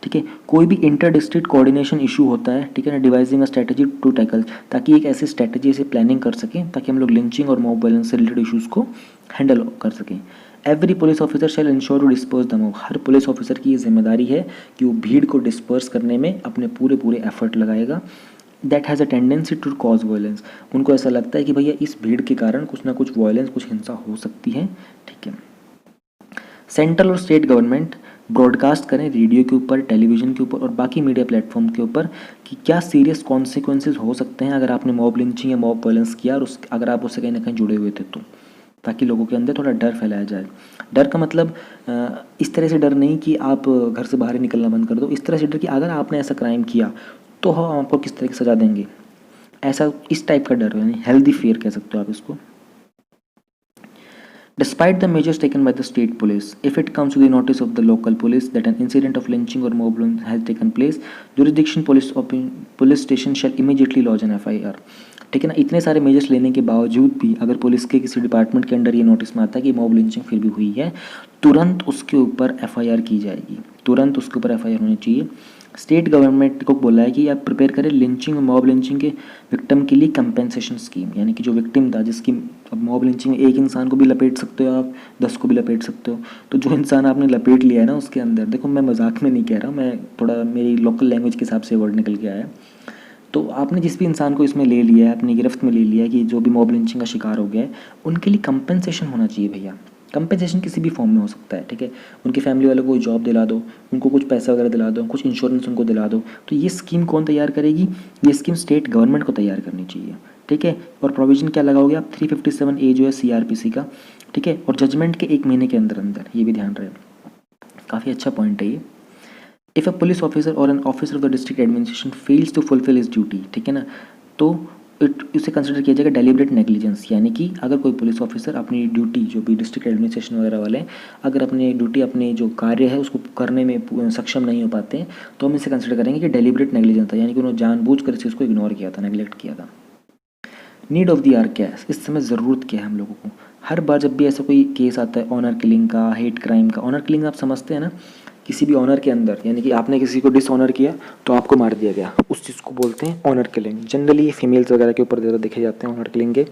ठीक है। कोई भी इंटर डिस्ट्रिक्ट कोऑर्डिनेशन इशू होता है, ठीक है ना, devising a strategy to tackle, ताकि एक ऐसी स्ट्रेटजी से प्लानिंग कर सकें ताकि हम लोग लिंचिंग और मॉब वायलेंस से रिलेटेड इशूज़ को हैंडल कर सकें। Every police officer shall ensure to disperse the mob, हर पुलिस ऑफिसर की ये जिम्मेदारी है कि वो भीड़ को डिस्पर्स करने में अपने पूरे एफर्ट लगाएगा। That has a tendency to cause violence, उनको ऐसा लगता है कि भैया इस भीड़ के कारण कुछ ना कुछ वायलेंस, कुछ हिंसा हो सकती है, ठीक है। सेंट्रल और स्टेट गवर्नमेंट ब्रॉडकास्ट करें रेडियो के ऊपर, टेलीविज़न के ऊपर और बाकी मीडिया प्लेटफॉर्म के ऊपर कि क्या सीरियस कॉन्सिक्वेंसेज हो सकते हैं अगर आपने मॉब लिंचिंग या मॉब वायलेंस किया और अगर आप उससे कहीं ना कहीं जुड़े हुए थे तो, ताकि लोगों के अंदर थोड़ा डर फैलाया जाए। डर का मतलब इस तरह से डर नहीं कि आप घर से बाहर निकलना बंद कर दो, इस तरह से डर कि अगर आपने ऐसा क्राइम किया तो हम आपको किस तरह की सज़ा देंगे, ऐसा इस टाइप का डर, यानी हेल्दी फियर कह सकते हो आप इसको। Despite the measures taken by the state police, if it comes to the notice of the local police that an incident of lynching or mob lynching has taken place, jurisdiction police station shall immediately lodge an FIR। ठीक है ना, इतने सारे मेजर्स लेने के बावजूद भी अगर पुलिस के किसी डिपार्टमेंट के अंडर ये नोटिस में आता है कि मॉब लिंचिंग फिर भी हुई है, तुरंत उसके ऊपर FIR की जाएगी, तुरंत उसके ऊपर FIR होनी चाहिए। स्टेट गवर्नमेंट को बोला है कि आप प्रिपेयर करें लिंचिंग और मॉब लिंचिंग के विक्टिम के लिए कंपेंसेशन स्कीम, यानी कि जो विक्टिम था, जिसकी, अब मॉब लिंचिंग में एक इंसान को भी लपेट सकते हो आप, 10 को भी लपेट सकते हो, तो जो इंसान आपने लपेट लिया है ना उसके अंदर, देखो मैं मजाक में नहीं कह रहा, मैं थोड़ा मेरी लोकल लैंग्वेज के हिसाब से वर्ड निकल के आया है, तो आपने जिस भी इंसान को इसमें ले लिया है, अपनी गिरफ्त में ले लिया है कि जो भी मॉब लिंचिंग का शिकार हो गया है, उनके लिए कंपेंसेशन होना चाहिए भैया। कंपेंसेशन किसी भी फॉर्म में हो सकता है, ठीक है। उनकी फैमिली वालों को जॉब दिला दो, उनको कुछ पैसा वगैरह दिला दो, कुछ इंश्योरेंस उनको दिला दो। तो ये स्कीम कौन तैयार करेगी? ये स्कीम स्टेट गवर्नमेंट को तैयार करनी चाहिए, ठीक है। और प्रोविजन क्या लगाओगे आप? 357A जो है CRPC का, ठीक है। और जजमेंट के 1 महीने के अंदर अंदर, ये भी ध्यान रहे, काफ़ी अच्छा पॉइंट है ये। इफ़ अ पुलिस ऑफिसर और an officer of the district administration fails to fulfil his duty, ठीक है ना, तो इसे कंसिडर किया जाएगा डेलिब्रेट नेग्लिजेंस, यानी कि अगर कोई पुलिस ऑफिसर अपनी ड्यूटी, जो भी डिस्ट्रिक्ट एडमिनिस्ट्रेशन वगैरह वाले, अगर अपनी ड्यूटी, अपने जो कार्य है उसको करने में सक्षम नहीं हो पाते हैं, तो हम इसे कंसिडर करेंगे कि डेलिब्रेट नेग्लिजेंस था, यानी कि उन्होंने जानबूझकर इस चीज़ को इग्नोर किया था, नेग्लेक्ट किया था। नीड ऑफ द आर क्या है, इस समय ज़रूरत क्या है हम लोगों को? हर बार जब भी ऐसा कोई केस आता है ऑनर किलिंग का, हेट क्राइम का, ऑनर किलिंग आप समझते हैं ना किसी भी ऑनर के अंदर, यानी कि आपने किसी को डिसऑनर किया तो आपको मार दिया गया, उस चीज़ को बोलते हैं ऑनर किलिंग। जनरली ये फीमेल्स वगैरह के ऊपर ज़्यादा देखे जाते हैं ऑनर किलिंग के।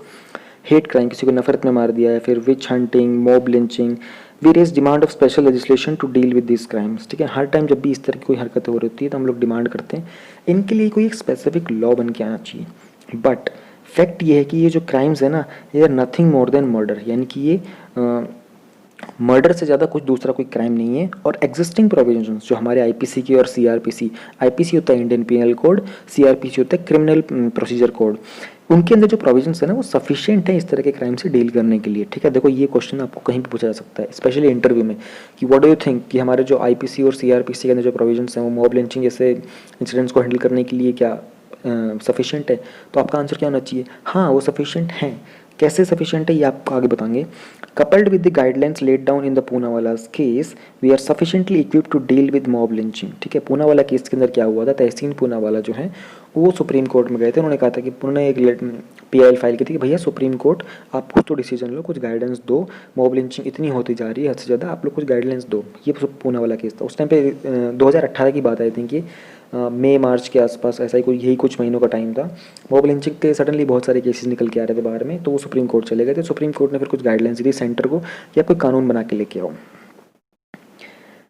हेट क्राइम, किसी को नफरत में मार दिया है, फिर witch hunting, mob lynching. We raise demand of special legislation to deal with this crimes. ठीक है, हर टाइम जब भी इस तरह की कोई हरकतें हो रही होती है तो हम लोग डिमांड करते हैं इनके लिए कोई एक स्पेसिफिक लॉ बन के आना चाहिए। बट फैक्ट ये है कि ये जो क्राइम्स है ना, ये are nothing more than murder, यानी कि ये मर्डर से ज़्यादा कुछ दूसरा कोई क्राइम नहीं है। और एग्जिस्टिंग प्रोविजंस जो हमारे आईपीसी की और सीआरपीसी, आईपीसी होता है इंडियन पीनल कोड, सीआरपीसी होता है क्रिमिनल प्रोसीजर कोड, उनके अंदर जो प्रोविजंस है ना वो सफिशिएंट है इस तरह के क्राइम से डील करने के लिए। ठीक है, देखो ये क्वेश्चन आपको कहीं भी पूछा जा सकता है, स्पेशली इंटरव्यू में, कि व्हाट डू यू थिंक कि हमारे जो आईपीसी और सीआरपीसी के अंदर जो प्रोविजंस हैं वो मॉब लिंचिंग जैसे इंसिडेंट्स को हैंडल करने के लिए क्या सफिशिएंट है? तो आपका आंसर क्या होना चाहिए? हाँ, वो सफिशिएंट है। कैसे सफिशिएंट है ये आपको आगे बताएंगे। Coupled with the guidelines laid down in the Poonawalla's case, we are sufficiently equipped to deal with mob lynching. ठीक है, पूनावाला केस के अंदर क्या हुआ था, तहसीन पूनावाला जो है वो सुप्रीम कोर्ट में गए थे। उन्होंने कहा था कि उन्होंने एक पीआई फाइल की थी कि भैया सुप्रीम कोर्ट आप कुछ तो डिसीजन लो, कुछ गाइडेंस दो, मॉब लिंचिंग इतनी होती जा रही है हद से ज़्यादा, आप लोग कुछ गाइडलाइंस दो। ये पूनावाला केस था। उस टाइम पे 2018 की बात आई थी कि मई मार्च के आसपास, ऐसा ही कोई यही कुछ महीनों का टाइम था। मॉब लिंचिंग के सडनली बहुत सारे केसेस निकल के आ रहे थे बाहर में, तो वो सुप्रीम कोर्ट चले गए थे। सुप्रीम कोर्ट ने फिर कुछ गाइडलाइंस दी सेंटर को कि आप कोई कानून बना के लेके आओ।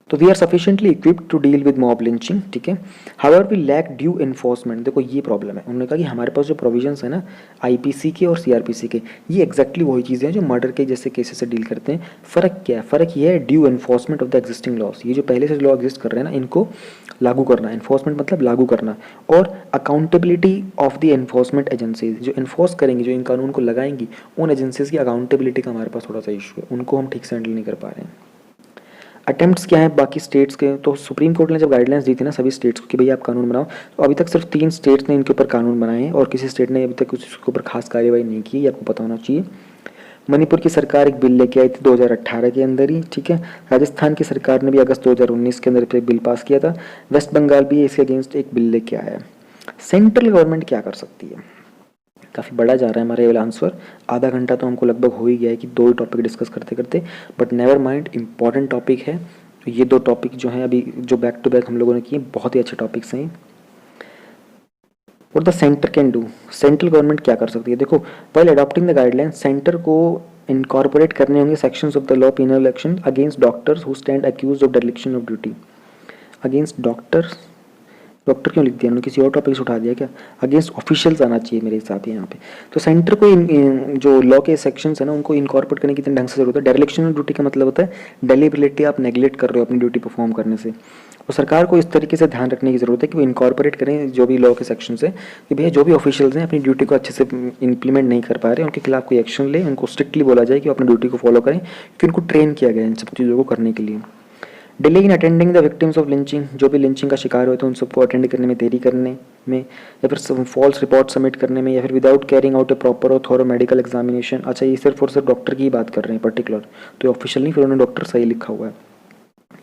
तो we are sufficiently equipped to deal with mob lynching. ठीक है, however we lack due enforcement. देखो ये प्रॉब्लम है, उन्होंने कहा कि हमारे पास जो प्रोविजंस है ना आईपीसी के और सीआरपीसी के, ये एक्जैक्टली वही चीज़ें हैं जो मर्डर के जैसे केसेस से डील करते हैं। फ़र्क क्या है? फ़र्क ये है due enforcement of the existing loss. ये जो पहले से लॉ एग्जिस्ट कर रहे हैं ना, इनको लागू करना। एनफोर्समेंट मतलब लागू करना। और accountability of the enforcement agencies, जो इन्फोर्स करेंगी, जो इन कानून को लगाएंगी, उन एजेंसीज की अकाउंटेबिलिटी का हमारे पास थोड़ा सा इशू है, उनको हम ठीक से हैंडल नहीं कर पा रहे हैं। अटेम्प्ट्स क्या है बाकी स्टेट्स के, तो सुप्रीम कोर्ट ने जब गाइडलाइंस दी थी ना सभी स्टेट्स को कि भैया आप कानून बनाओ, तो अभी तक सिर्फ 3 स्टेट्स ने इनके ऊपर कानून बनाए हैं और किसी स्टेट ने अभी तक उसके ऊपर खास कार्रवाई नहीं की, ये आपको पता होना चाहिए। मणिपुर की सरकार एक बिल लेके आई थी 2018 के अंदर ही। ठीक है, राजस्थान की सरकार ने भी अगस्त 2019 के अंदर एक बिल पास किया था। वेस्ट बंगाल भी इसके अगेंस्ट एक बिल लेके आया है। सेंट्रल गवर्नमेंट क्या कर सकती है? काफ़ी बड़ा जा रहा है हमारा ये वाला आंसर, आधा घंटा तो हमको लगभग हो ही गया है कि 2 टॉपिक डिस्कस करते करते, but never mind, important topic है। तो ये 2 टॉपिक जो हैं अभी जो बैक टू बैक हम लोगों ने किए, बहुत ही अच्छे टॉपिक्स हैं। What the centre can do, central government क्या कर सकती है? देखो, while adopting the guideline, centre को इनकॉर्पोरेट करने होंगे sections of the law penal action against doctors who stand accused of direction of duty. Against doctors, doctor क्यों लिख दिया उन्होंने, किसी और टॉपिक से उठा दिया क्या? अगेंस्ट ऑफिशियल्स आना चाहिए मेरे हिसाब से यहाँ पे। तो सेंटर को जो लॉ के सेक्शंस है ना उनको इनकॉर्पोरेट करने की इतने ढंग से जरूरत है। डेरिलेक्शन ऑफ ड्यूटी का मतलब होता है डेलिबरेटली आप नेग्लेक्ट कर रहे हो अपनी ड्यूटी परफॉर्म करने से। तो सरकार को इस तरीके से ध्यान रखने की जरूरत है कि वो इनकॉर्पोरेट करें जो भी लॉ के सेक्शन है कि भैया जो भी ऑफिशियल्स हैं अपनी ड्यूटी को अच्छे से इंप्लीमेंट नहीं कर पा रहे, उनके खिलाफ कोई एक्शन ले, उनको स्ट्रिक्टली बोला जाए कि वो अपनी ड्यूटी को फॉलो करें, क्योंकि उनको ट्रेन किया गया है इन सब चीज़ों को करने के लिए। Delay in attending the victims of lynching, जो भी लिंचिंग का शिकार हुए थे उन सबको अटेंड करने में देरी करने में, या फिर फॉल्स रिपोर्ट सबमिट करने में, या फिर विदाउट कैरिंग आउट ए प्रॉपर और थोरो मेडिकल एग्जामिनेशन। अच्छा, ये सिर्फ और सिर्फ डॉक्टर की ही बात कर रहे हैं पर्टिकुलर, तो ऑफिशियल नहीं, फिर उन्होंने डॉक्टर सही लिखा हुआ है,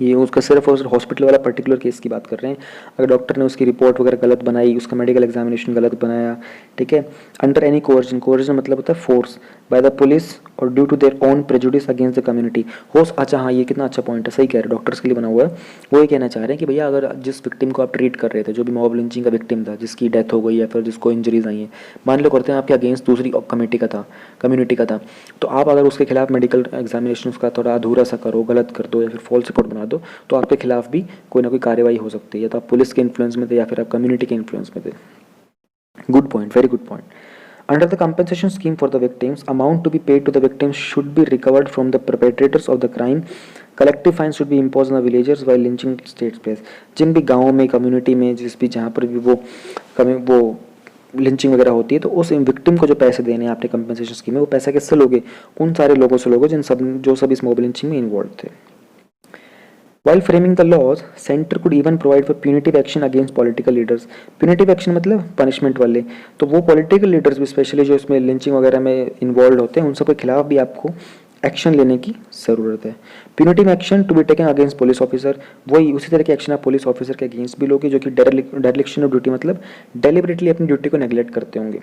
ये उसका सिर्फ और सिर्फ हॉस्पिटल वाला पर्टिकुलर केस की बात कर रहे हैं। अगर डॉक्टर ने उसकी रिपोर्ट वगैरह गलत बनाई, उसका मेडिकल एग्जामिनेशन गलत बनाया, ठीक है, अंडर एनी कोर्जन, कोर्जन मतलब होता है फोर्स, बाय द पुलिस और due to their own prejudice against the community होस। अच्छा हाँ, ये कितना अच्छा पॉइंट है, सही कह रहे हैं, डॉक्टर्स के लिए बना हुआ है। वो ये कहना चाह रहे हैं कि भैया अगर जिस विक्टिम को आप ट्रीट कर रहे थे, जो भी मॉब लिंचिंग का विक्टिम था, जिसकी डेथ हो गई या फिर जिसको इंजरीज आई हैं, मान लो करते हैं आपके अगेंस्ट दूसरी कमेटी का था, कम्युनिटी का था, तो आप अगर उसके खिलाफ मेडिकल एग्जामिनेशन उसका थोड़ा अधूरा सा करो, गलत कर दो या फिर फॉल्स रिपोर्ट बना दो, तो आपके खिलाफ भी कोई ना कोई कार्रवाई हो सकती है, या तो आप पुलिस के इन्फ्लुएंस में थे या फिर आप कम्युनिटी के इन्फ्लुएंस में थे। Good point, very good point. Under the compensation scheme for the victims, amount to be paid to the victims should be recovered from the perpetrators of the crime. Collective fines should be imposed on the villagers while lynching takes place. जिन भी गाँव में, कम्युनिटी में, जिस भी जहाँ पर भी वो लिंचिंग वगैरह होती है, तो उस विक्टिम को जो पैसे देने हैं आपने कंपनसेशन स्कीम में, वो पैसा किससे लोगे? उन सारे लोगों से लोगे जो सब इस मॉब लिंचिंग में इन्वॉल्व थे। While framing the laws, center could even provide for punitive action against political leaders. Punitive action मतलब punishment वाले, तो वो political leaders भी स्पेशली जो इसमें लिंचिंग वगैरह में इन्वॉल्व होते हैं, उन सब के खिलाफ भी आपको एक्शन लेने की ज़रूरत है। Punitive action to be taken against police officer, वही उसी तरह के एक्शन आप पुलिस ऑफिसर के अगेंस्ट भी लोगे जो कि डेरिलेक्शन ऑफ ड्यूटी मतलब डेलिबरेटली अपनी ड्यूटी को नेग्लेक्ट करते होंगे।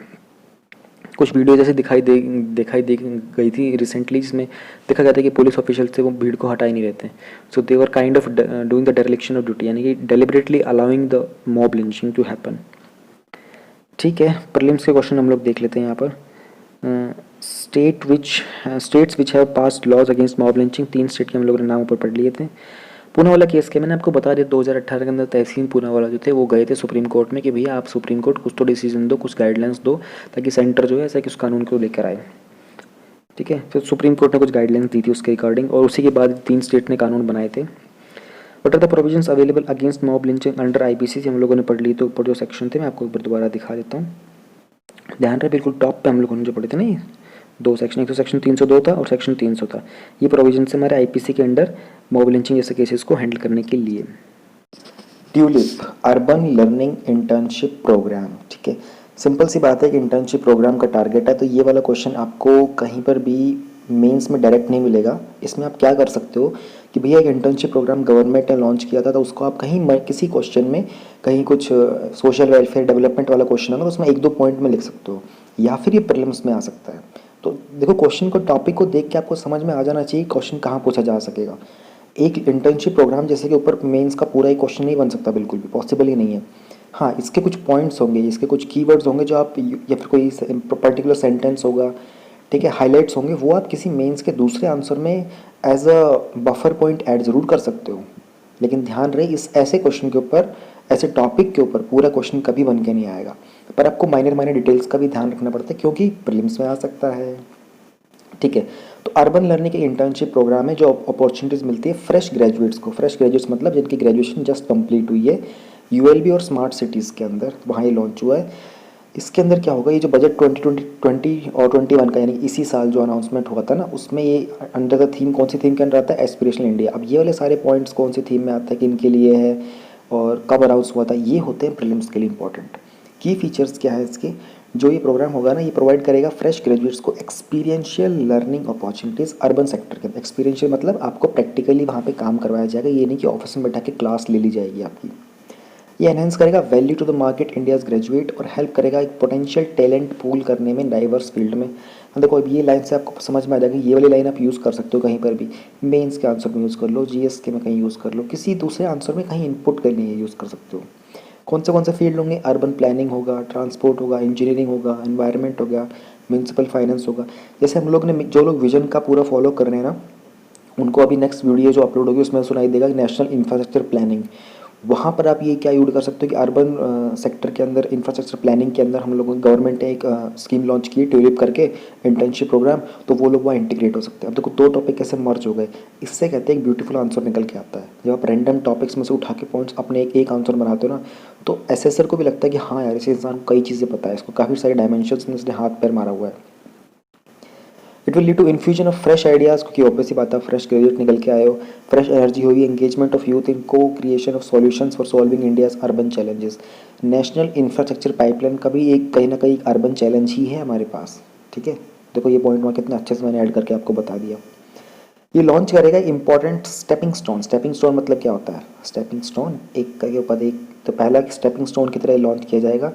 कुछ वीडियो जैसे दिखाई दे गई थी रिसेंटली, जिसमें देखा गया था कि पुलिस ऑफिशियल से वो भीड़ को हटा ही नहीं रहते। So they were kind of doing the dereliction of duty, यानी कि deliberately allowing the mob lynching to happen. ठीक है, प्रीलिम्स के क्वेश्चन हम लोग देख लेते हैं यहाँ पर। States which have passed laws against mob lynching, 3 state के हम लोगों ने नाम ऊपर पढ़ लिए थे। पूनावाला केस के मैंने आपको बता दिया, 2018 के अंदर तहसील पूनावाला जो थे वो गए थे सुप्रीम कोर्ट में कि भैया आप सुप्रीम कोर्ट कुछ तो डिसीजन दो, कुछ गाइडलाइंस दो, ताकि सेंटर जो है ऐसा कि उस कानून को लेकर आए। ठीक है, फिर सुप्रीम कोर्ट ने कुछ गाइडलाइंस दी थी उसके रिगार्डिंग, और उसी के बाद 3 स्टेट ने कानून बनाए थे। What are the provisions available against mob lynching under IPC, हम लोगों ने पढ़ ली। तो ऊपर जो सेक्शन थे मैं आपको ऊपर दोबारा दिखा देता हूँ, ध्यान रहे बिल्कुल टॉप पे हम लोगों ने जो पढ़े थे ना, ये 2 सेक्शन, एक तो सेक्शन 302 था और सेक्शन 300 था। ये प्रोविजन से हमारे IPC के अंडर मॉब लिंचिंग जैसे केसेस को हैंडल करने के लिए। Tulip urban learning internship programme, ठीक है, सिंपल सी बात है कि इंटर्नशिप प्रोग्राम का टारगेट है। तो ये वाला क्वेश्चन आपको कहीं पर भी मेंस में डायरेक्ट नहीं मिलेगा। इसमें आप क्या कर सकते हो कि भैया एक इंटर्नशिप प्रोग्राम गवर्नमेंट ने लॉन्च किया था, तो उसको आप कहीं किसी क्वेश्चन में कहीं कुछ सोशल वेलफेयर डेवलपमेंट वाला क्वेश्चन होगा तो उसमें 1-2 पॉइंट में लिख सकते हो, या फिर ये प्रीलिम्स में आ सकता है। तो देखो क्वेश्चन को, टॉपिक को देख के आपको समझ में आ जाना चाहिए क्वेश्चन कहाँ पूछा जा सकेगा। एक इंटर्नशिप प्रोग्राम जैसे के ऊपर मेंस का पूरा एक क्वेश्चन नहीं बन सकता, बिल्कुल भी पॉसिबल ही नहीं है। हाँ, इसके कुछ पॉइंट्स होंगे, इसके कुछ कीवर्ड्स होंगे जो आप, या फिर कोई पर्टिकुलर सेंटेंस होगा, ठीक है, हाइलाइट्स होंगे, वो आप किसी मेंस के दूसरे आंसर में as a buffer point add ज़रूर कर सकते हो। लेकिन ध्यान रहे, इस ऐसे क्वेश्चन के ऊपर, ऐसे टॉपिक के ऊपर पूरा क्वेश्चन कभी बन के नहीं आएगा। पर आपको माइनर डिटेल्स का भी ध्यान रखना पड़ता है क्योंकि प्रीलिम्स में आ सकता है। ठीक है, तो अर्बन लर्निंग के इंटर्नशिप प्रोग्राम है जो अपॉर्चुनिटीज़ मिलती है फ्रेश ग्रेजुएट्स को। फ्रेश ग्रेजुएट्स मतलब जिनकी ग्रेजुएशन जस्ट कंप्लीट हुई है, ULB और स्मार्ट सिटीज़ के अंदर, वहाँ ये लॉन्च हुआ है। इसके अंदर क्या होगा, ये जो बजट 2020 और 21 का, यानी इसी साल जो अनाउंसमेंट हुआ था ना, उसमें ये अंडर द थीम, कौन सी थीम के अंदर आता है, एस्पिरेशनल इंडिया। अब ये वाले सारे पॉइंट्स कौन सी थीम में आता है, किन के लिए है और कब अनाउंस हुआ था, ये होते हैं प्रीलिम्स के लिए इंपॉर्टेंट। की फीचर्स क्या है इसके, जो ये प्रोग्राम होगा ना, ये प्रोवाइड करेगा फ्रेश ग्रेजुएट्स को experiential learning opportunities urban sector के अंदर। एक्सपीरियंशियल मतलब आपको प्रैक्टिकली वहाँ पे काम करवाया जाएगा, ये नहीं कि ऑफिस में बैठा के क्लास ले ली जाएगी आपकी। ये एनहेंस करेगा value to the market India's graduate, और हेल्प करेगा एक पोटेंशियल टैलेंट पूल करने में डाइवर्स फील्ड में। देखो अब ये लाइन से आपको समझ में आ जाएगा, ये वाली लाइन आप यूज़ कर सकते हो कहीं पर भी, मेंस के आंसर में यूज़ कर लो, GS के में कहीं यूज़ कर लो, किसी दूसरे आंसर में कहीं इनपुट के लिए यूज़ कर सकते हो। कौन से फील्ड होंगे, अर्बन प्लानिंग होगा, ट्रांसपोर्ट होगा, इंजीनियरिंग होगा, एनवायरनमेंट होगा, म्यूनसिपल फाइनेंस होगा। जैसे हम लोग ने, जो लोग विजन का पूरा फॉलो कर रहे हैं ना, उनको अभी नेक्स्ट वीडियो जो अपलोड होगी उसमें सुनाई देगा नेशनल इंफ्रास्ट्रक्चर प्लानिंग। वहाँ पर आप ये क्या यूज कर सकते हो कि अर्बन सेक्टर के अंदर इंफ्रास्ट्रक्चर प्लानिंग के अंदर हम लोगों गवर्नमेंट ने एक स्कीम लॉन्च की है ट्यूलिप करके, इंटर्नशिप प्रोग्राम, तो वो लोग वहाँ इंटीग्रेट हो सकते हैं। अब देखो 2 टॉपिक कैसे मर्ज हो गए, इससे कहते हैं एक ब्यूटीफुल आंसर निकल के आता है। जब आप रैंडम टॉपिक्स में से उठा के पॉइंट्स अपने एक आंसर बनाते हो ना, तो एसेसर को भी लगता है कि हाँ यार, इस इंसान को कई चीज़ें पता है, इसको काफ़ी सारे डायमेंशंस में इसने हाथ पैर मारा हुआ है। It will lead to infusion of fresh ideas, क्योंकि ऑब्वियस सी बात है, फ्रेश ग्रेजुएट निकल के आए हो, फ्रेश एनर्जी होगी, engagement of youth in co creation of solutions for solving India's urban challenges. National infrastructure pipeline का भी एक कहीं ना कहीं अर्बन चैलेंज ही है हमारे पास। ठीक है, देखो ये पॉइंट वहाँ कितना अच्छे से मैंने ऐड करके आपको बता दिया। ये लॉन्च करेगा important stepping stone. Stepping stone मतलब क्या होता है, स्टेपिंग स्टोन एक के ऊपर एक, तो पहला स्टेपिंग स्टोन की तरह लॉन्च किया जाएगा।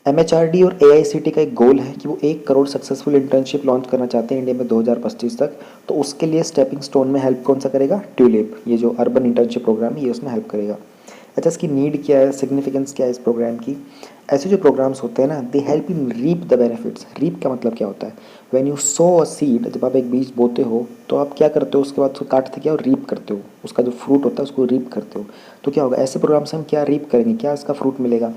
MHRD और AICT का एक गोल है कि वो 1 करोड़ सक्सेसफुल इंटर्नशिप लॉन्च करना चाहते हैं इंडिया में 2025 तक। तो उसके लिए स्टेपिंग स्टोन में हेल्प कौन सा करेगा, ट्यूलिप, ये जो अर्बन इंटर्नशिप प्रोग्राम है ये उसमें हेल्प करेगा। अच्छा, इसकी नीड क्या है, सिग्निफिकेंस क्या है इस प्रोग्राम की। ऐसे जो प्रोग्राम्स होते हैं ना, they help you reap the benefits. Reap का मतलब क्या होता है, when you sow a seed, जब आप एक बीज बोते हो तो आप क्या करते हो, उसके बाद उसको काटते क्या हो, रीप करते हो, उसका जो फ्रूट होता है उसको रीप करते हो। तो क्या होगा, ऐसे प्रोग्राम से हम क्या रीप करेंगे, क्या इसका फ्रूट मिलेगा,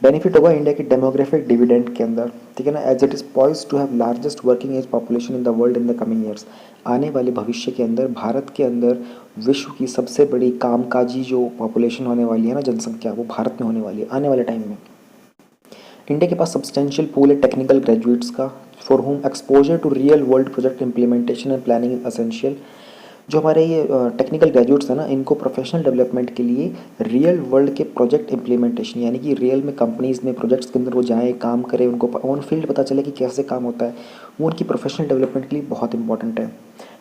बेनिफिट होगा इंडिया के डेमोग्राफिक डिविडेंड के अंदर। ठीक है ना, as it is poised to have largest working age population in the world in the coming years. आने वाले भविष्य के अंदर भारत के अंदर विश्व की सबसे बड़ी कामकाजी जो पॉपुलेशन होने वाली है ना, जनसंख्या, वो भारत में होने वाली है आने वाले टाइम में। इंडिया के पास सब्सटेंशियल पूल है टेक्निकल ग्रेजुएट्स का, for home exposure to real world project implementation and planning is essential. जो हमारे ये टेक्निकल ग्रेजुएट्स हैं ना, इनको प्रोफेशनल डेवलपमेंट के लिए रियल वर्ल्ड के प्रोजेक्ट इंप्लीमेंटेशन, यानी कि रियल में कंपनीज़ में प्रोजेक्ट्स के अंदर वो जाएँ, काम करें, उनको ऑन फील्ड पता चले कि कैसे काम होता है, वो उनकी प्रोफेशनल डेवलपमेंट के लिए बहुत इंपॉर्टेंट है।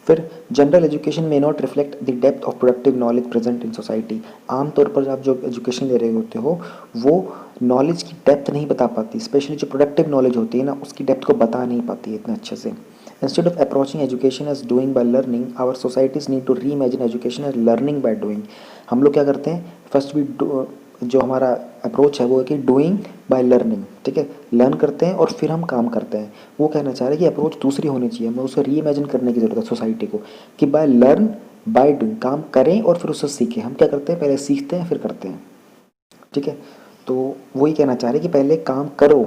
फिर general education may not reflect the depth of productive knowledge present in society. आमतौर पर आप जो एजुकेशन ले रहे होते हो वो नॉलेज की डेप्थ नहीं बता पाती, स्पेशली जो प्रोडक्टिव नॉलेज होती है ना उसकी डेप्थ को बता नहीं पाती है इतने अच्छे से। Instead of approaching education as doing by learning, our societies need to reimagine education as learning by doing. हम लोग क्या करते हैं, फर्स्ट भी जो हमारा अप्रोच है वो है कि डूइंग बाय लर्निंग, ठीक है, लर्न करते हैं और फिर हम काम करते हैं। वो कहना चाह रहे हैं कि अप्रोच दूसरी होनी चाहिए, हमें उसे री इमेजिन करने की ज़रूरत है सोसाइटी को, कि बाय लर्न बाय डूइंग, काम करें और फिर उससे सीखें। हम क्या करते हैं, पहले सीखते हैं फिर करते हैं, ठीक है। तो वही कहना चाह रहे हैं कि पहले काम करो,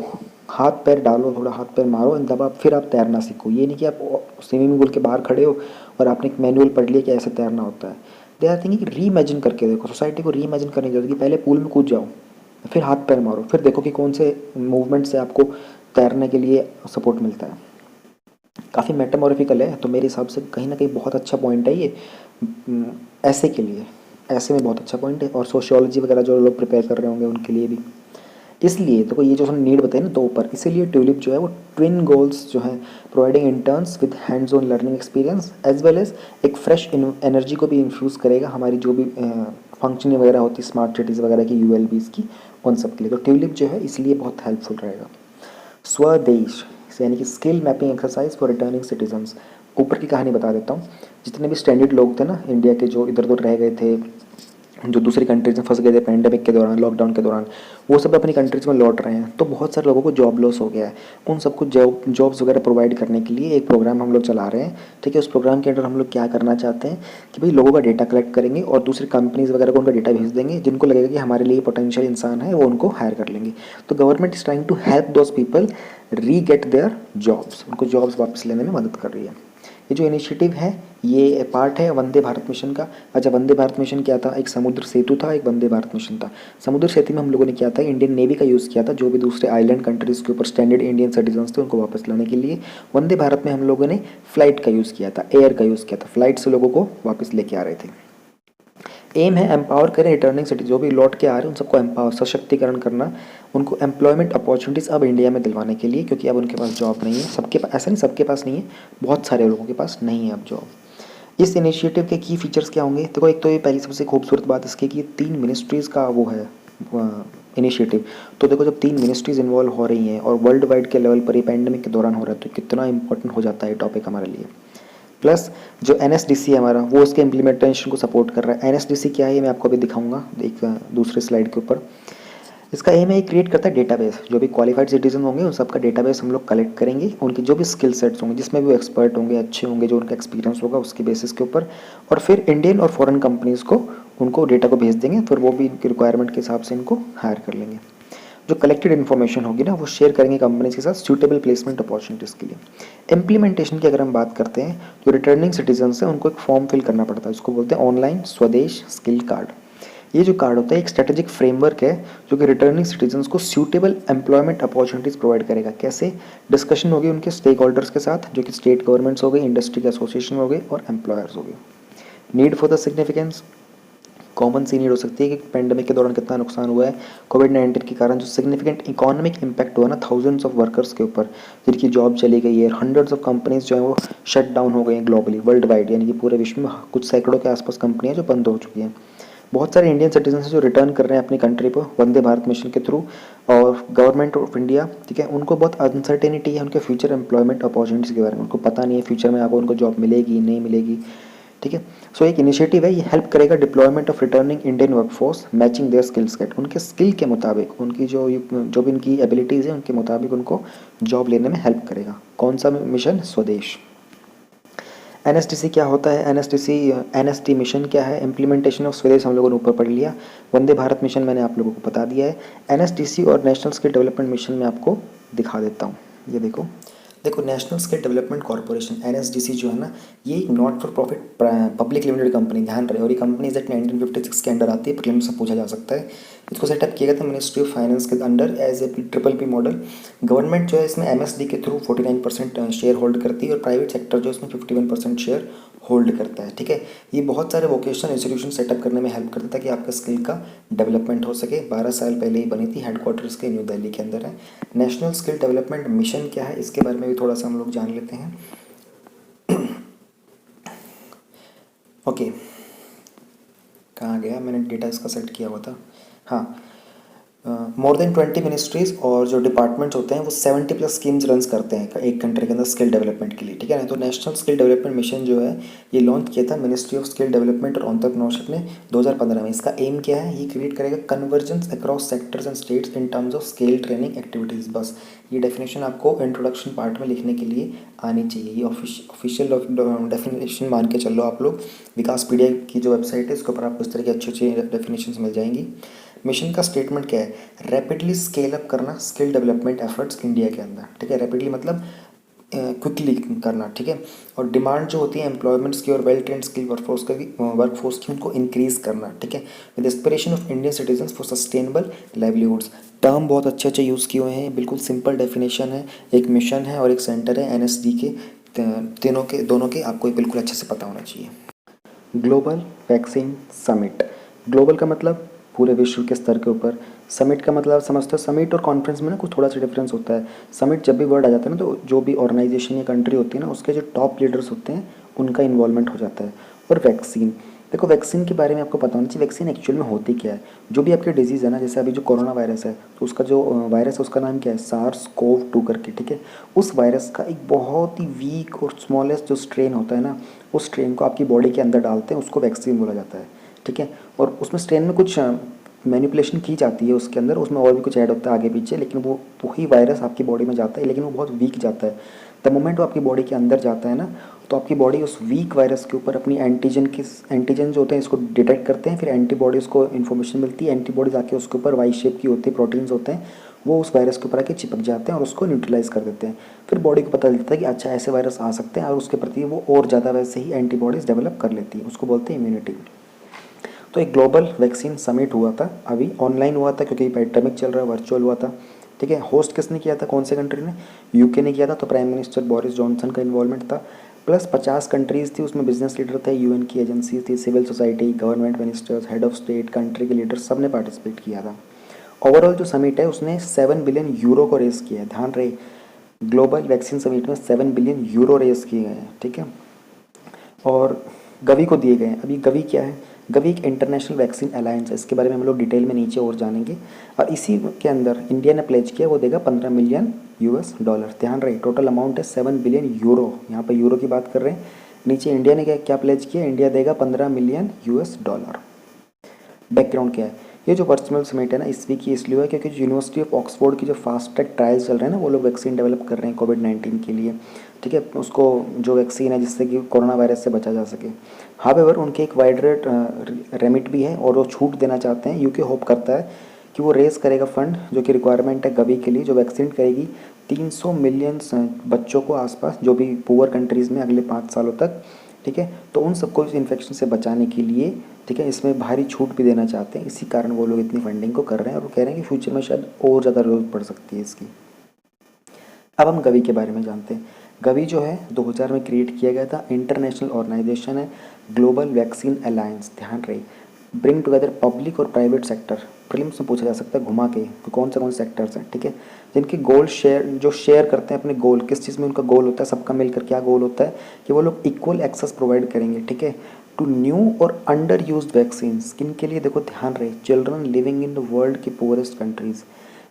हाथ पैर डालो, थोड़ा हाथ पैर मारो, तब आप फिर आप तैरना सीखो। ये नहीं कि आप स्विमिंग पूल के बाहर खड़े हो और आपने एक मैनुअल पढ़ लिया कि ऐसे तैरना होता है। दे आर थिंकिंग री इमेजिन करके देखो, सोसाइटी को री इमेजिन करने की जरूरत है कि पहले पूल में कूद जाओ, फिर हाथ पैर मारो, फिर देखो कि कौन से मूवमेंट से आपको तैरने के लिए सपोर्ट मिलता है। काफ़ी मेटामॉर्फिकल है, तो मेरे हिसाब से कहीं ना कहीं बहुत अच्छा पॉइंट है ये ऐसे के लिए, ऐसे में बहुत अच्छा पॉइंट है, और सोशियोलॉजी वगैरह जो लोग प्रिपेयर कर रहे होंगे उनके लिए भी। इसलिए तो ये जो उसने नीड बताई ना दो ऊपर, इसीलिए ट्यूलिप जो है वो ट्विन गोल्स जो है, providing interns with hands on learning experience as well as एक फ्रेश एनर्जी को भी इन्फ्यूज़ करेगा हमारी जो भी फंक्शनिंग वगैरह होती है स्मार्ट सिटीज़ वगैरह की यूएलबीज़ की, उन सब के लिए। तो ट्यूलिप जो है इसलिए बहुत हेल्पफुल रहेगा। स्वदेश यानी कि skill mapping exercise for returning citizens. ऊपर की कहानी बता देता हूँ। जितने भी स्टैंडर्ड लोग थे ना इंडिया के, जो इधर उधर रह गए थे, जो दूसरी कंट्रीज में फंस गए थे पैंडेमिक के दौरान, लॉकडाउन के दौरान, वो सब अपनी कंट्रीज में लौट रहे हैं। तो बहुत सारे लोगों को जॉब लॉस हो गया है। उन सबको जॉब्स वगैरह प्रोवाइड करने के लिए एक प्रोग्राम हम लोग चला रहे हैं, ठीक है। उस प्रोग्राम के अंडर हम लोग क्या करना चाहते हैं कि भाई लोगों का डेटा कलेक्ट करेंगे और दूसरी कंपनीज वगैरह को उनका डेटा भेज देंगे, जिनको लगेगा कि हमारे लिए पोटेंशियल इंसान है वो उनको हायर कर लेंगे। तो government is trying to help those people re get their jobs, उनको जॉब्स वापस लेने में मदद कर रही है। ये जो इनिशिएटिव है ये पार्ट है वंदे भारत मिशन का। अच्छा, वंदे भारत मिशन क्या था, एक समुद्र सेतु था, एक वंदे भारत मिशन था। समुद्र सेतु में हम लोगों ने क्या था, इंडियन नेवी का यूज़ किया था, जो भी दूसरे आइलैंड कंट्रीज़ के ऊपर स्टैंडर्ड इंडियन सिटीजन्स थे उनको वापस लाने के लिए। वंदे भारत में हम लोगों ने फ्लाइट का यूज़ किया था, एयर का यूज़ किया था, फ्लाइट से लोगों को वापस लेके आ रहे थे। एम है एम्पावर करें रिटर्निंग सिटी, जो भी लौट के आ रहे हैं उन सबको एम्पावर, सशक्तिकरण करना, उनको एम्प्लॉयमेंट अपॉर्चुनिटीज़ अब इंडिया में दिलवाने के लिए, क्योंकि अब उनके पास जॉब नहीं है। सबके पास, ऐसा नहीं सबके पास नहीं है, बहुत सारे लोगों के पास नहीं है अब जॉब। इस इनिशिएटिव के की फीचर्स क्या होंगे, देखो एक तो ये पहली सबसे खूबसूरत बात इसकी कि 3 मिनिस्ट्रीज़ का वो है इनिशिएटिव। तो देखो जब 3 मिनिस्ट्रीज़ इन्वॉल्व हो रही हैं और वर्ल्ड वाइड के लेवल पर ये पैंडेमिक के दौरान हो रहा है, तो कितना इंपॉर्टेंट हो जाता है टॉपिक हमारे लिए। प्लस जो एनएसडीसी है हमारा, वो इसके इम्प्लीमेंटेशन को सपोर्ट कर रहा है। एनएसडीसी क्या है ये मैं आपको अभी दिखाऊंगा एक दूसरे स्लाइड के ऊपर। इसका एम है ये क्रिएट करता है डेटाबेस, जो भी क्वालिफाइड सिटीजन होंगे उन सबका डेटाबेस हम लोग कलेक्ट करेंगे, उनके जो भी स्किल सेट्स होंगे जिसमें भी वो एक्सपर्ट होंगे, अच्छे होंगे, जो उनका एक्सपीरियंस होगा उसके बेसिस के ऊपर, और फिर इंडियन और फॉरेन कंपनीज़ को उनको डेटा को भेज देंगे, फिर वो भी इनकी रिक्वायरमेंट के हिसाब से इनको हायर कर लेंगे। जो कलेक्टेड इन्फॉर्मेशन होगी ना वो शेयर करेंगे कंपनीज के साथ सूटेबल प्लेसमेंट अपॉर्चुनिटीज़ के लिए। इम्प्लीमेंटेशन की अगर हम बात करते हैं, जो रिटर्निंग सिटीजन्स हैं उनको एक फॉर्म फिल करना पड़ता है, उसको बोलते हैं ऑनलाइन स्वदेश स्किल कार्ड। ये जो कार्ड होता है एक स्ट्रेटेजिक फ्रेमवर्क है जो कि रिटर्निंग सिटीजन्स को सूटेबल एम्प्लॉयमेंट अपॉर्चुनिटीज़ प्रोवाइड करेगा। कैसे? डिस्कशन होगी उनके स्टेक होल्डर्स के साथ, जो कि स्टेट गवर्नमेंट्स हो गए, इंडस्ट्री के एसोसिएशन हो गए और एम्प्लॉयर्स हो गए। Need for the significance, common सी नीड हो सकती है कि पेंडेमिक के दौरान कितना नुकसान हुआ है, कोविड-19 के कारण जो सिग्निफिकेंट इकोनॉमिक इम्पैक्ट हुआ ना थाउजेंड्स ऑफ वर्कर्स के ऊपर, जिनकी जॉब चली गई है, हंड्रेड्स ऑफ कंपनीज जो है वो शट डाउन हो गई हैं ग्लोबली, वर्ल्ड वाइड, यानी कि पूरे विश्व में कुछ सैकड़ों के आसपास कंपनियां जो बंद हो चुकी हैं। बहुत सारे इंडियन सिटीजन जो रिटर्न कर रहे हैं अपनी कंट्री पर वंदे भारत मिशन के थ्रू, और गवर्नमेंट ऑफ इंडिया, ठीक है, उनको बहुत अनसर्टेनिटी है उनके फ्यूचर एम्प्लॉयमेंट अपॉर्चुनिटीज़ के बारे में। उनको पता नहीं है फ्यूचर में आगे उनको जॉब मिलेगी नहीं मिलेगी, ठीक है। सो एक इनिशिएटिव है, ये हेल्प करेगा deployment of returning Indian workforce matching their skill set, उनके स्किल के मुताबिक, उनकी जो भी उनकी एबिलिटीज़ है उनके मुताबिक उनको जॉब लेने में हेल्प करेगा। कौन सा मिशन? स्वदेश। एनएसटीसी क्या होता है? एनएसटी मिशन क्या है? इम्प्लीमेंटेशन ऑफ स्वदेश हम लोगों ने ऊपर पढ़ लिया। वंदे भारत मिशन मैंने आप लोगों को बता दिया है। एनएसटीसी और नेशनल स्किल डेवलपमेंट मिशन में आपको दिखा देता हूँ। ये देखो national skill development corporation NSDC जो है ना, ये एक not for profit public limited company, ध्यान रहे, और ये कंपनी एट 1956 के अंडर आती है, प्रीलिम्स से पूछा जा सकता है। इसको सेटअप किया गया था मिनिस्ट्री ऑफ फाइनेंस के under as a triple P model. Government जो है इसमें एमएसडी के थ्रू 49% शेयर होल्ड करती है और प्राइवेट सेक्टर जो इसमें 51% शेयर होल्ड करता है, ठीक है। ये बहुत सारे वोकेशनल इंस्टीट्यूशन सेटअप करने में हेल्प करता है कि आपका स्किल का डेवलपमेंट हो सके। 12 साल पहले ही बनी थी, हेडक्वार्टर्स के न्यू दिल्ली के अंदर है। नेशनल स्किल डेवलपमेंट मिशन क्या है इसके बारे में भी थोड़ा सा हम लोग जान लेते हैं। ओके, कहाँ गया, मैंने डेटा इसका सेट किया हुआ था। हाँ, मोर देन 20 मिनिस्ट्रीज और जो डिपार्टमेंट्स होते हैं वो 70 प्लस स्कीम्स रन करते हैं एक कंट्री के अंदर स्किल डेवलपमेंट के लिए, ठीक है ना। तो नेशनल स्किल डेवलपमेंट मिशन जो है ये लॉन्च किया था मिनिस्ट्री ऑफ स्किल डेवलपमेंट और एंटरप्रेन्योरशिप ने 2015 में। इसका एम क्या है, ये क्रिएट करेगा convergence across sectors and states in terms of skill training activities. बस ये डेफिनेशन आपको इंट्रोडक्शन पार्ट में लिखने के लिए आनी चाहिए। ये ऑफिशियल डेफिनेशन मान के चलो आप लोग। विकासपीडिया की जो वेबसाइट है इसके ऊपर आपको इस तरह की अच्छी अच्छी डेफिनेशन मिल जाएंगी। मिशन का स्टेटमेंट क्या है, रैपिडली स्केल अप करना स्किल डेवलपमेंट एफर्ट्स इंडिया के अंदर, ठीक है। रैपिडली मतलब क्विकली करना, ठीक है। और डिमांड जो होती है एम्प्लॉयमेंट्स की और वेल ट्रेंड स्किल वर्कफोर्स की उनको इंक्रीज करना, ठीक है। With aspiration of Indian citizen for sustainable livelihoods. Term बहुत अच्छे अच्छे यूज़ किए हुए हैं, बिल्कुल सिंपल डेफिनेशन है। एक मिशन है और एक सेंटर है एनएसडी के, दोनों के आपको बिल्कुल अच्छे से पता होना चाहिए। Global vaccine summit. ग्लोबल का मतलब पूरे विश्व के स्तर के ऊपर, समिट का मतलब समझते हो, समिट और कॉन्फ्रेंस में ना कुछ थोड़ा सा डिफरेंस होता है। समिट जब भी वर्ड आ जाता है ना तो जो भी ऑर्गेनाइजेशन या कंट्री होती है ना उसके जो टॉप लीडर्स होते हैं उनका इन्वॉल्वमेंट हो जाता है। और वैक्सीन, देखो वैक्सीन के बारे में आपको पता होना चाहिए वैक्सीन एक्चुअल में होती क्या है। जो भी आपकी डिजीज़ है ना, जैसे अभी जो कोरोना वायरस है तो उसका जो वायरस है उसका नाम क्या है, SARS-CoV-2 करके, ठीक है। उस वायरस का एक बहुत ही वीक और स्मॉलेस्ट जो स्ट्रेन होता है ना, उस स्ट्रेन को आपकी बॉडी के अंदर डालते हैं, उसको वैक्सीन बोला जाता है, ठीक है। और उसमें स्ट्रेन में कुछ मैनिपुलेशन की जाती है उसके अंदर, उसमें और भी कुछ ऐड होता है आगे पीछे, लेकिन वो वही वायरस आपकी बॉडी में जाता है, लेकिन वो बहुत वीक जाता है। द मोमेंट वो आपकी बॉडी के अंदर जाता है ना तो आपकी बॉडी उस वीक वायरस के ऊपर अपनी एंटीजन जो होते हैं इसको डिटेक्ट करते हैं, फिर एंटीबॉडीज़ को इन्फॉर्मेशन मिलती है, एंटीबॉडीज़ आके उसके ऊपर वाई शेप की होती है, प्रोटीन्स होते हैं, वो उस वायरस के ऊपर आके चिपक जाते हैं और उसको न्यूट्रलाइज कर देते हैं। फिर बॉडी को पता चलता है कि अच्छा ऐसे वायरस आ सकते हैं और उसके प्रति वो और ज़्यादा वैसे ही एंटीबॉडीज़ डेवलप कर लेती है, उसको बोलते हैं इम्यूनिटी। तो एक ग्लोबल वैक्सीन समिट हुआ था, अभी ऑनलाइन हुआ था क्योंकि पैंडेमिक चल रहा है, वर्चुअल हुआ था, ठीक है। होस्ट किसने किया था, कौन से कंट्री ने, यूके ने किया था, तो प्राइम मिनिस्टर बोरिस जॉनसन का इन्वॉल्वमेंट था। प्लस 50 कंट्रीज़ थी, उसमें बिजनेस लीडर थे, यूएन की एजेंसीज थी, civil society, government ministers, head of state, country के लीडर्स, सब ने पार्टिसिपेट किया था। ओवरऑल जो समिट है उसने 7 बिलियन यूरो को रेस किया है, ध्यान रहे ग्लोबल वैक्सीन समिट में 7 बिलियन यूरो रेस किए गए हैं, ठीक है। और गवी को दिए गए हैं। अभी गवी क्या है, गवी एक इंटरनेशनल वैक्सीन अलायंस है, इसके बारे में हम लोग डिटेल में नीचे और जानेंगे। और इसी के अंदर इंडिया ने प्लेज किया, वो देगा $15 मिलियन। ध्यान रहे टोटल अमाउंट है 7 बिलियन यूरो, यहाँ पर यूरो की बात कर रहे हैं। नीचे इंडिया ने क्या क्या प्लेज किया, इंडिया देगा $15 मिलियन। बैकग्राउंड क्या है, ये जो वर्चुअल समिट है ना इस वीक की इसलिए हुआ क्योंकि यूनिवर्सिटी ऑफ ऑक्सफोर्ड की जो फास्ट ट्रैक ट्रायल्स चल रहे हैं ना, वो लोग वैक्सीन डेवलप कर रहे हैं कोविड-19 के लिए, ठीक है। उसको जो वैक्सीन है जिससे कि कोरोना वायरस से बचा जा सके। हावेवर उनके एक वाइड रेट रेमिट भी है और वो छूट देना चाहते हैं। यूके होप करता है कि वो रेस करेगा फंड जो कि रिक्वायरमेंट है गवी के लिए, जो वैक्सीन करेगी 300 मिलियन बच्चों को आसपास, जो भी पुअर कंट्रीज़ में अगले 5 सालों तक, ठीक है। तो उन सबको इस इन्फेक्शन से बचाने के लिए, ठीक है, इसमें भारी छूट भी देना चाहते हैं, इसी कारण वो लोग इतनी फंडिंग को कर रहे हैं और वो कह रहे हैं कि फ्यूचर में शायद और ज़्यादा ज़रूरत पड़ सकती है इसकी। अब हम गवी के बारे में जानते हैं। गवी जो है 2000 में क्रिएट किया गया था, इंटरनेशनल ऑर्गेनाइजेशन है, ग्लोबल वैक्सीन अलायंस, ध्यान रहे ब्रिंग टुगेदर पब्लिक और प्राइवेट सेक्टर। प्रीलिम्स में पूछा जा सकता है घुमा के तो कौन से सेक्टर्स हैं, ठीक है, जिनके गोल शेयर करते हैं अपने गोल, किस चीज़ में उनका गोल होता है, सबका मिलकर क्या गोल होता है कि वो लोग इक्वल एक्सेस प्रोवाइड करेंगे, ठीक है, टू न्यू और अंडर यूज्ड वैक्सीन। किन के लिए, देखो ध्यान रहे, children living in the world की पुअरेस्ट कंट्रीज़,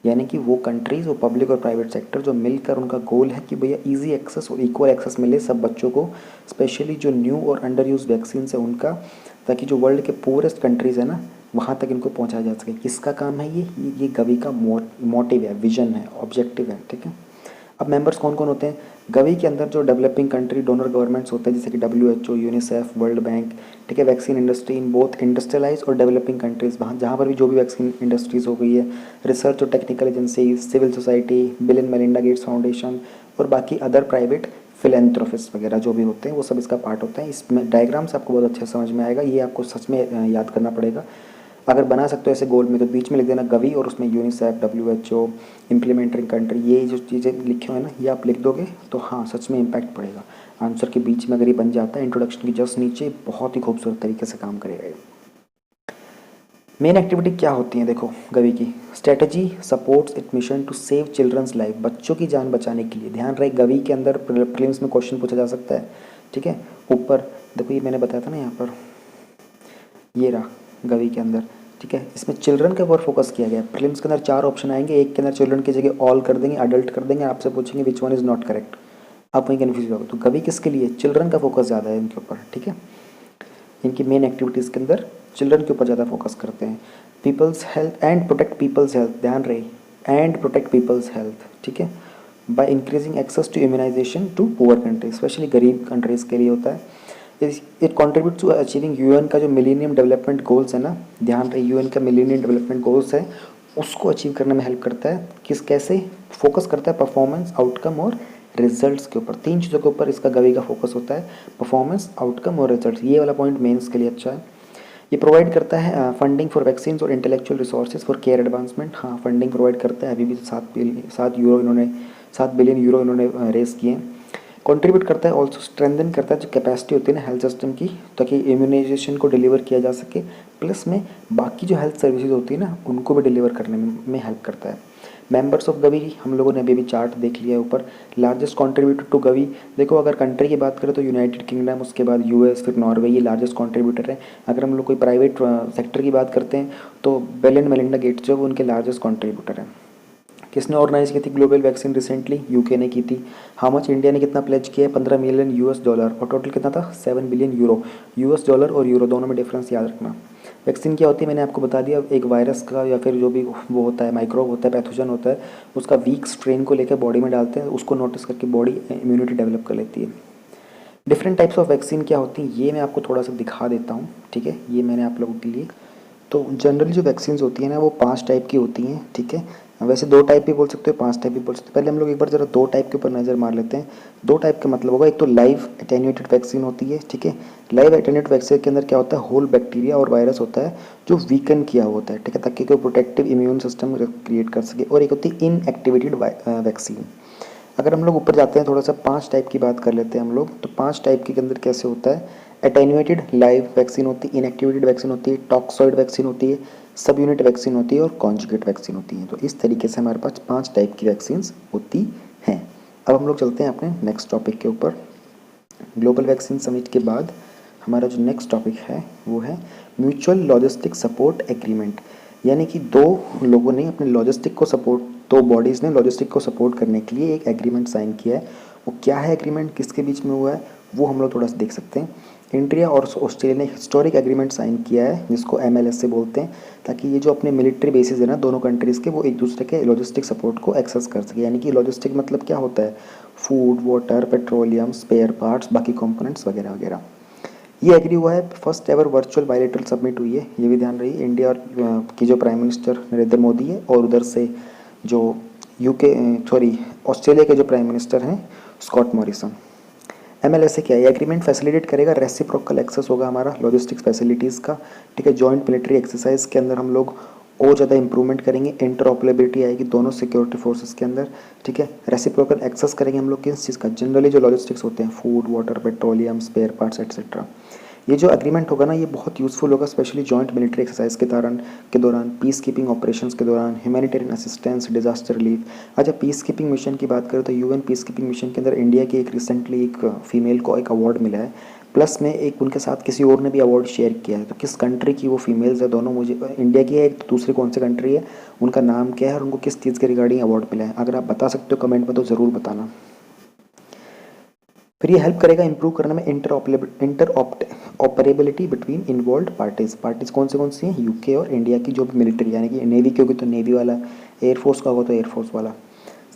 यानी कि वो कंट्रीज़, वो पब्लिक और प्राइवेट सेक्टर जो मिलकर उनका गोल है कि भैया इजी एक्सेस और इक्वल एक्सेस मिले सब बच्चों को, स्पेशली जो न्यू और अंडर यूज वैक्सीन है उनका, ताकि जो वर्ल्ड के पुअरेस्ट कंट्रीज़ है ना वहाँ तक इनको पहुँचाया जा सके। किसका काम है ये गवी का मोटिव है, विजन है, ऑब्जेक्टिव है, ठीक है। अब मेंबर्स कौन कौन होते हैं गवी के अंदर, जो डेवलपिंग कंट्री डोनर गवर्नमेंट्स होते हैं जैसे कि WHO, यूनिसेफ, वर्ल्ड बैंक, ठीक है। Vaccine industry in both industrialise और डेवलपिंग कंट्रीज़, वहाँ जहाँ पर भी जो भी वैक्सीन इंडस्ट्रीज़ हो गई है, रिसर्च और technical agency, civil society, Bill and Melinda Gates Foundation और बाकी अदर प्राइवेट फिलेंथ्रोपिस्ट वगैरह जो भी होते हैं वो सब इसका पार्ट होता है। इसमें डायग्राम से आपको बहुत अच्छा समझ में आएगा, ये आपको सच में याद करना पड़ेगा। अगर बना सकते हो ऐसे गोल में तो बीच में लिख देना गवी और उसमें यूनिसेफ, WHO, इम्प्लीमेंटिंग कंट्री, ये जो चीज़ें लिखे हुए हैं ना ये आप लिख दोगे तो हाँ सच में इम्पैक्ट पड़ेगा। आंसर के बीच में अगर ये बन जाता है इंट्रोडक्शन की जस्ट नीचे, बहुत ही खूबसूरत तरीके से काम करेगा ये। मेन एक्टिविटी क्या होती है देखो गवी की, strategy supports it mission to save children's life, बच्चों की जान बचाने के लिए। ध्यान रहे गवी के अंदर प्रीलिम्स में क्वेश्चन पूछा जा सकता है, ठीक है। ऊपर देखो ये मैंने बताया था ना यहाँ पर, ये रहा गवी के अंदर, ठीक है। इसमें चिल्ड्रन के ऊपर फोकस किया गया। प्रीलिम्स के अंदर 4 ऑप्शन आएंगे, एक के अंदर चिल्ड्रन की जगह ऑल कर देंगे, अडल्ट कर देंगे, आपसे पूछेंगे which one is not correct, आप वहीं कन्फ्यूज होगा। तो गवी किसके लिए? चिल्ड्रन का फोकस ज़्यादा है इनके ऊपर, ठीक है। इनकी मेन एक्टिविटीज़ के अंदर चिल्ड्रन के ऊपर ज़्यादा फोकस करते हैं। People's health and protect people's health, ध्यान रहे, एंड प्रोटेक्ट पीपल्स हेल्थ, ठीक है, by increasing access to immunisation to poor countries, specially गरीब कंट्रीज़ के लिए होता है। It contribute to achieving UN का जो मिलेनियम डेवलपमेंट गोल्स है ना, ध्यान रहे यूएन का मिलेनियम डेवलपमेंट गोल्स है, उसको अचीव करने में हेल्प करता है। किस कैसे फोकस करता है? परफॉर्मेंस, आउटकम और रिजल्ट्स के ऊपर। 3 चीज़ों के ऊपर इसका गवी का फोकस होता है, परफॉर्मेंस, आउटकम और रिजल्ट्स। ये वाला पॉइंट मेंस के लिए अच्छा है। ये प्रोवाइड करता है फंडिंग फॉर वैक्सीन और intellectual resources for care advancement. हाँ, फंडिंग प्रोवाइड करता है। अभी भी 7 बिलियन यूरो इन्होंने रेस किए हैं। कंट्रीब्यूट करता है, ऑल्सो स्ट्रेंथन करता है जो कैपेसिटी होती है ना हेल्थ सिस्टम की, ताकि इम्यूनाइजेशन को डिलीवर किया जा सके, प्लस में बाकी जो हेल्थ सर्विसेज होती है ना उनको भी डिलीवर करने में हेल्प करता है। मेंबर्स ऑफ गवी हम लोगों ने अभी चार्ट देख लिया है ऊपर। लार्जेस्ट कंट्रीब्यूटर टू गवी, देखो अगर कंट्री की बात करें तो यूनाइटेड किंगडम, उसके बाद यूएस, फिर नॉर्वे, ये लार्जेस्ट कंट्रीब्यूटर है। अगर हम लोग कोई प्राइवेट सेक्टर की बात करते हैं तो बिल एंड मेलिंडा गेट्स जो उनके लार्जेस्ट कंट्रीब्यूटर हैं। किसने ऑर्गेनाइज की थी ग्लोबल वैक्सीन रिसेंटली? यूके ने की थी। हाउ मच इंडिया ने कितना प्लेज किया है? 15 मिलियन यूएस डॉलर, और टोटल कितना था? 7 बिलियन यूरो। यूएस डॉलर और यूरो दोनों में डिफरेंस याद रखना। वैक्सीन क्या होती है मैंने आपको बता दिया, एक वायरस का या फिर जो भी वो होता है, माइक्रोब होता है, पैथोजन होता है, उसका वीक स्ट्रेन को लेकर बॉडी में डालते हैं, उसको नोटिस करके बॉडी इम्यूनिटी डेवलप कर लेती है। डिफरेंट टाइप्स ऑफ वैक्सीन क्या होती हैं ये मैं आपको थोड़ा सा दिखा देता हूँ, ठीक है। ये मैंने आप लोगों के लिए, तो जनरली जो वैक्सीन होती हैं ना वो 5 टाइप की होती हैं, ठीक है। वैसे 2 टाइप भी बोल सकते हो, 5 टाइप भी बोल सकते हो। पहले हम लोग एक बार ज़रा 2 टाइप के ऊपर नज़र मार लेते हैं। 2 टाइप का मतलब होगा, एक तो लाइव एटेन्यूएटेड वैक्सीन होती है, ठीक है। लाइव एटेन्यूएटेड वैक्सीन के अंदर क्या होता है? होल बैक्टीरिया और वायरस होता है जो वीकन किया होता है, ठीक है, ताकि कोई प्रोटेक्टिव इम्यून सिस्टम क्रिएट कर सके। और एक होती है इनएक्टिवेटेड वैक्सीन। अगर हम लोग ऊपर जाते हैं थोड़ा सा, 5 टाइप की बात कर लेते हैं हम लोग, तो 5 टाइप के अंदर कैसे होता है? एटेन्यूएटेड लाइव वैक्सीन होती है, इनएक्टिवेटेड वैक्सीन होती है, टॉक्सॉइड वैक्सीन होती है, सब यूनिट वैक्सीन होती है और कॉन्जुगेट वैक्सीन होती है। तो इस तरीके से हमारे पास 5 टाइप की वैक्सीन होती हैं। अब हम लोग चलते हैं अपने नेक्स्ट टॉपिक के ऊपर। ग्लोबल वैक्सीन समिट के बाद हमारा जो नेक्स्ट टॉपिक है वो है म्यूचुअल लॉजिस्टिक सपोर्ट एग्रीमेंट। यानी कि 2 लोगों ने अपने लॉजिस्टिक को सपोर्ट, 2 बॉडीज़ ने लॉजिस्टिक को सपोर्ट करने के लिए एक एग्रीमेंट साइन किया है। वो क्या है एग्रीमेंट, किसके बीच में हुआ है, वो हम लोग थोड़ा सा देख सकते हैं। इंडिया और ऑस्ट्रेलिया ने हिस्टोरिक एग्रीमेंट साइन किया है जिसको MLS से बोलते हैं, ताकि ये जो अपने मिलिट्री बेसिस है ना दोनों कंट्रीज़ के, वो एक दूसरे के लॉजिस्टिक सपोर्ट को एक्सेस कर सके। यानी कि लॉजिस्टिक मतलब क्या होता है? Food, water, petroleum, spare parts, बाकी कंपोनेंट्स वगैरह वगैरह। ये एग्री हुआ है। First ever virtual bilateral summit हुई है, ये भी ध्यान रही। इंडिया और की जो प्राइम मिनिस्टर नरेंद्र मोदी है, और उधर से जो ऑस्ट्रेलिया के जो प्राइम मिनिस्टर हैं स्कॉट मॉरिसन। MLS से क्या है? एग्रीमेंट फैसिलिटेट करेगा, रेसिप्रोकल एक्सेस होगा हमारा लॉजिस्टिक्स फैसिलिटीज़ का, ठीक है। जॉइंट मिलिट्री एक्सरसाइज के अंदर हम लोग और ज़्यादा इंप्रूवमेंट करेंगे, इंटरऑपरेबिलिटी आएगी दोनों सिक्योरिटी फोर्सेस के अंदर, ठीक है। रेसिप्रोकल एक्सेस करेंगे हम लोग किस चीज़ का? जनरली जो लॉजिस्टिक्स होते हैं, food, water, petroleum, spare parts etcetera. ये जो एग्रीमेंट होगा ना ये बहुत यूज़फुल होगा, स्पेशली जॉइंट मिलिट्री एक्सरसाइज के दौरान, पीस कीपिंग ऑपरेशंस के दौरान, ह्यूमैनिटेरियन असिस्टेंस, डिजास्टर रिलीफ। अच्छा, पीस कीपिंग मिशन की बात करें तो UN पीस कीपिंग मिशन के अंदर इंडिया की एक रिसेंटली एक फीमेल को एक अवार्ड मिला है, प्लस में एक उनके साथ किसी और ने भी अवार्ड शेयर किया है। तो किस कंट्री की वो फीमेल्स है दोनों, मुझे इंडिया की है एक, तो दूसरी कौन सी कंट्री है, उनका नाम क्या है और उनको किस चीज़ के रिगार्डिंग अवार्ड मिला है? अगर आप बता सकते हो कमेंट में तो ज़रूर बताना। फिर ये हेल्प करेगा इंप्रूव करने में इंटरऑपरेबिलिटी बिटवीन इन्वॉल्व पार्टीज कौन सी हैं? UK और इंडिया की जो भी मिलिट्री, यानी कि नेवी की होगी तो नेवी वाला, एयरफोर्स का होगा तो एयरफोर्स वाला।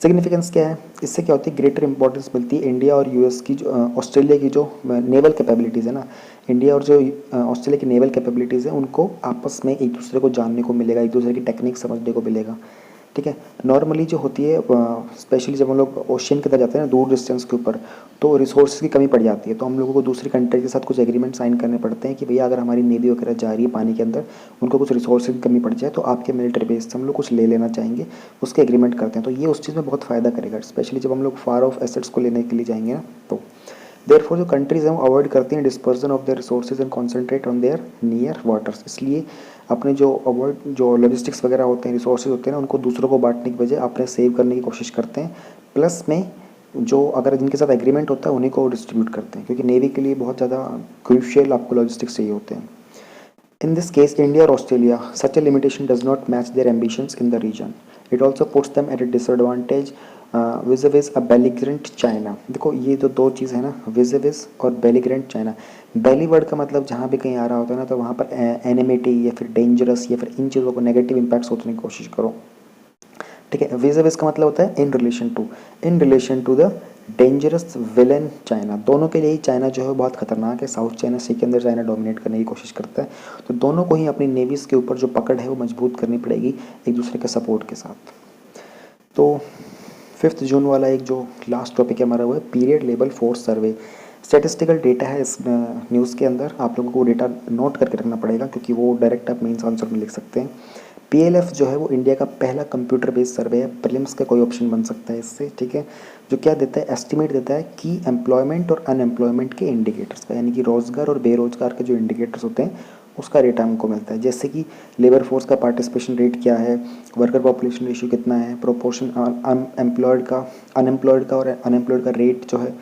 सिग्निफिकेंस क्या है? इससे क्या होती है? ग्रेटर इंपॉर्टेंस मिलती है इंडिया और US की जो ऑस्ट्रेलिया की जो नेवल कैपेबिलिटीज़ है ना, इंडिया और जो ऑस्ट्रेलिया की नेवल कैपेबिलिटीज़ है उनको आपस में एक दूसरे को जानने को मिलेगा, एक दूसरे की टेक्निक समझने को मिलेगा, ठीक है। नॉर्मली जो होती है स्पेशली जब हम लोग ओशियन के अंदर जाते हैं ना, दूर डिस्टेंस के ऊपर, तो रिसोर्स की कमी पड़ जाती है, तो हम लोगों को दूसरी कंट्री के साथ कुछ एग्रीमेंट साइन करने पड़ते हैं कि भैया अगर हमारी नेवी वगैरह जा रही है पानी के अंदर, उनको कुछ रिसोर्स की कमी पड़ जाए तो आपके मिलिट्री बेस से हम लोग कुछ ले लेना चाहेंगे, उसके एग्रीमेंट करते हैं। तो ये उस चीज़ में बहुत फ़ायदा करेगा, स्पेशली जब हम लोग फार ऑफ एसेट्स को लेने के लिए जाएंगे ना। तो देयरफॉर जो कंट्रीज़ हैं अवॉइड करती हैं dispersion of their resources and concentrate on their near waters. इसलिए अपने जो लॉजिस्टिक्स वगैरह होते हैं, रिसोर्सेज होते हैं ना, उनको दूसरों को बांटने की बजाय अपने सेव करने की कोशिश करते हैं, प्लस में जो अगर जिनके साथ एग्रीमेंट होता है उन्हीं को डिस्ट्रीब्यूट करते हैं, क्योंकि नेवी के लिए बहुत ज़्यादा क्रूशियल आपको लॉजिस्टिक्स चाहिए होते हैं। In this case, India or Australia, such a limitation does not match their ambitions in the region. It also puts them at a disadvantage vis-a-vis a belligerent China. देखो ये जो दो चीज़ है ना, vis-a-vis और belligerent China. belly वर्ड का मतलब जहाँ भी कहीं आ रहा होता है ना, तो वहाँ पर एनिमिटी या फिर डेंजरस या फिर इन चीज़ों को नेगेटिव इम्पैक्ट सोचने की कोशिश करो। ठीक है, vis-a-vis का मतलब होता है in relation to the dangerous villain China. दोनों के लिए ही चाइना जो है बहुत खतरनाक है। साउथ चाइना सी के अंदर चाइना डोमिनेट करने की कोशिश करता है, तो दोनों को ही अपनी नेवीज़ के ऊपर जो पकड़ है वो मजबूत करनी पड़ेगी एक दूसरे के सपोर्ट के साथ। तो 5 जून वाला एक जो लास्ट टॉपिक है हमारा वो है period level force survey. Statistical data है इस न्यूज़ के अंदर, आप लोगों को डेटा नोट करके रखना पड़ेगा क्योंकि वो डायरेक्ट आप मेंस आंसर में लिख सकते हैं। पीएलएफ जो है वो इंडिया का पहला कंप्यूटर बेस्ड सर्वे है, प्रीलिम्स का कोई ऑप्शन बन सकता है इससे। ठीक है, जो क्या देता है, एस्टिमेट देता है कि एम्प्लॉयमेंट और अनएम्प्लॉयमेंट के इंडिकेटर्स का, यानी कि रोजगार और बेरोजगार के जो इंडिकेटर्स होते हैं उसका रेट हमको मिलता है। जैसे कि लेबर फोर्स का पार्टिसिपेशन रेट क्या है, वर्कर पॉपुलेशन रेशियो कितना है, प्रोपोर्शन अनएम्प्लॉयड का और अनएम्प्लॉयड का रेट जो है,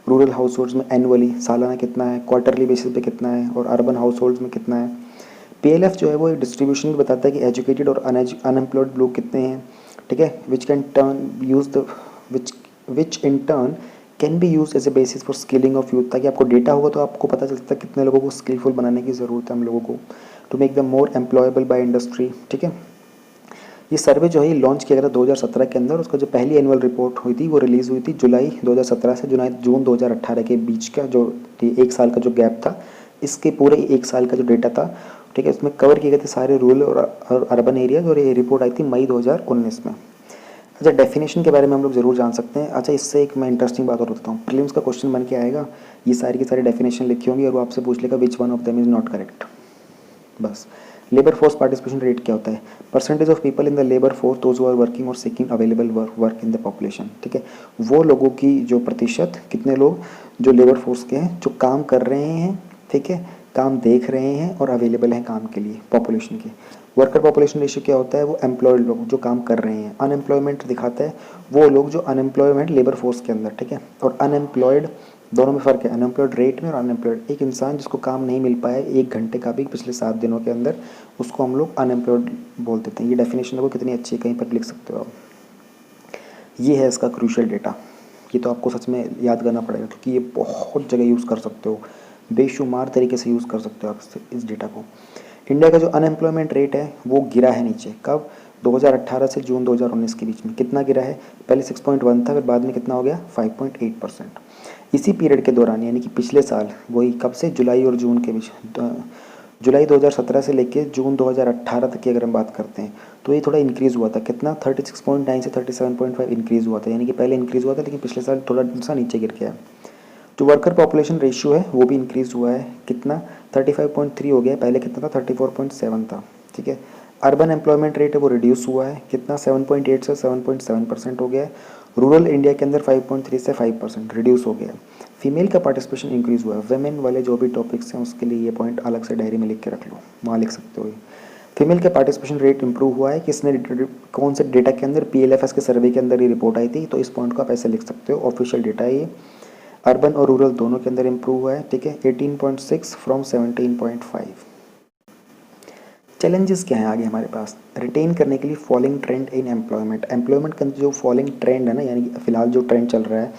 रूरल हाउस होल्ड्स में एनुअली सालाना कितना है, क्वार्टरली बेसिस पे कितना है, और अर्बन हाउस होल्ड्स में कितना है। पीएलएफ जो है वो डिस्ट्रीब्यूशन भी बताता है कि एजुकेटेड और अनएम्प्लॉयड लोग कितने हैं। ठीक है, which in turn can be use as a basis for skilling of youth. ताकि आपको डेटा होगा तो आपको पता चलता है कितने लोगों को स्किलफुल बनाने की ज़रूरत है हम लोगों को, to make the more employable by industry. ठीक है, ये सर्वे जो है लॉन्च किया गया था 2017 के अंदर। उसका जो पहली एनुअल रिपोर्ट हुई थी वो रिलीज़ हुई थी जुलाई 2017 से जून 2018 के बीच का जो एक साल का जो गैप था, इसके पूरे एक साल का जो डेटा था। ठीक है, इसमें कवर किए गए थे सारे रूरल और अर्बन एरियाज, और ये रिपोर्ट आई थी मई 2019 में। अच्छा, डेफिनेशन के बारे में हम लोग ज़रूर जान सकते हैं। अच्छा, इससे एक मैं इंटरेस्टिंग बात और बताता हूँ। प्रीलिम्स का क्वेश्चन बन के आएगा, ये सारी की सारी डेफिनेशन लिखी होंगी और वो आपसे पूछ लेगा which one of them is not correct, बस। लेबर फोर्स पार्टिसिपेशन रेट क्या होता है, percentage of people in the labour force those who are working और seeking available work in the population. ठीक है, वो लोगों की जो प्रतिशत, कितने लोग जो लेबर फोर्स के हैं जो काम कर रहे हैं, ठीक है, काम देख रहे हैं और अवेलेबल हैं काम के लिए पॉपुलेशन के। वर्कर पॉपुलेशन रेशियो क्या होता है, वो एम्प्लॉयड लोग जो काम कर रहे हैं। अनएम्प्लॉयमेंट दिखाता है वो लोग जो अनएम्प्लॉयमेंट लेबर फोर्स के अंदर। ठीक है, और अनएम्प्लॉयड, दोनों में फ़र्क है, अनएम्प्लॉयड रेट में और अनएम्प्लॉयड। एक इंसान जिसको काम नहीं मिल पाया 1 घंटे का भी पिछले 7 दिनों के अंदर, उसको हम लोग अनएम्प्लॉयड बोल देते हैं। ये डेफिनेशन देखो कितनी अच्छी है, कहीं पर लिख सकते हो आप। ये है इसका क्रूशियल डेटा। ये तो आपको सच में याद करना पड़ेगा क्योंकि ये बहुत जगह यूज़ कर सकते हो, बेशुमार तरीके से यूज़ कर सकते हो आप इस डेटा को। इंडिया का जो अनएम्प्लॉयमेंट रेट है वो गिरा है नीचे, कब, 2018 से जून 2019 के बीच में। कितना गिरा है, पहले 6.1 था, फिर बाद में कितना हो गया, 5.8%। इसी पीरियड के दौरान, यानी कि पिछले साल, वही कब से, जुलाई और जून के बीच, जुलाई 2017 से लेके जून 2018 तक की अगर हम बात करते हैं, तो ये थोड़ा इंक्रीज़ हुआ था। कितना, 36.9 से 37.5 इंक्रीज़ हुआ था। यानी कि पहले इंक्रीज़ हुआ था लेकिन पिछले साल थोड़ा सा नीचे गिर गया। जो वर्कर पॉपुलेशन रेशियो है वो भी इंक्रीज़ हुआ है। कितना, 35.3 हो गया, पहले कितना था, 34.7 था। ठीक है, अर्बन एम्प्लॉयमेंट रेट है वो रिड्यूस हुआ है। कितना, 7.8 से 7.7% हो गया है। रूरल इंडिया के अंदर 5.3 से 5% रिड्यूस हो गया है। फीमेल का पार्टिसिपेशन इंक्रीज़ हुआ है। वेमेन वाले जो भी टॉपिक्स हैं उसके लिए ये पॉइंट अलग से डायरी में लिख के रख लो, वहाँ लिख सकते हो ये। फीमेल के पार्टिसिपेशन रेट इंप्रूव हुआ है। किसने, कौन से डेटा के अंदर, पीएलएफएस के सर्वे के अंदर ये रिपोर्ट आई थी, तो इस पॉइंट को आप ऐसे लिख सकते हो, ऑफिशियल डेटा है ये। अर्बन और रूरल दोनों के अंदर इंप्रूव हुआ है। ठीक है, 18.6 फ्रॉम 17.5। चैलेंजेस क्या हैं आगे हमारे पास, रिटेन करने के लिए फॉलिंग ट्रेंड इन एम्प्लॉयमेंट का जो फॉलिंग ट्रेंड है ना, यानी कि फिलहाल जो ट्रेंड चल रहा है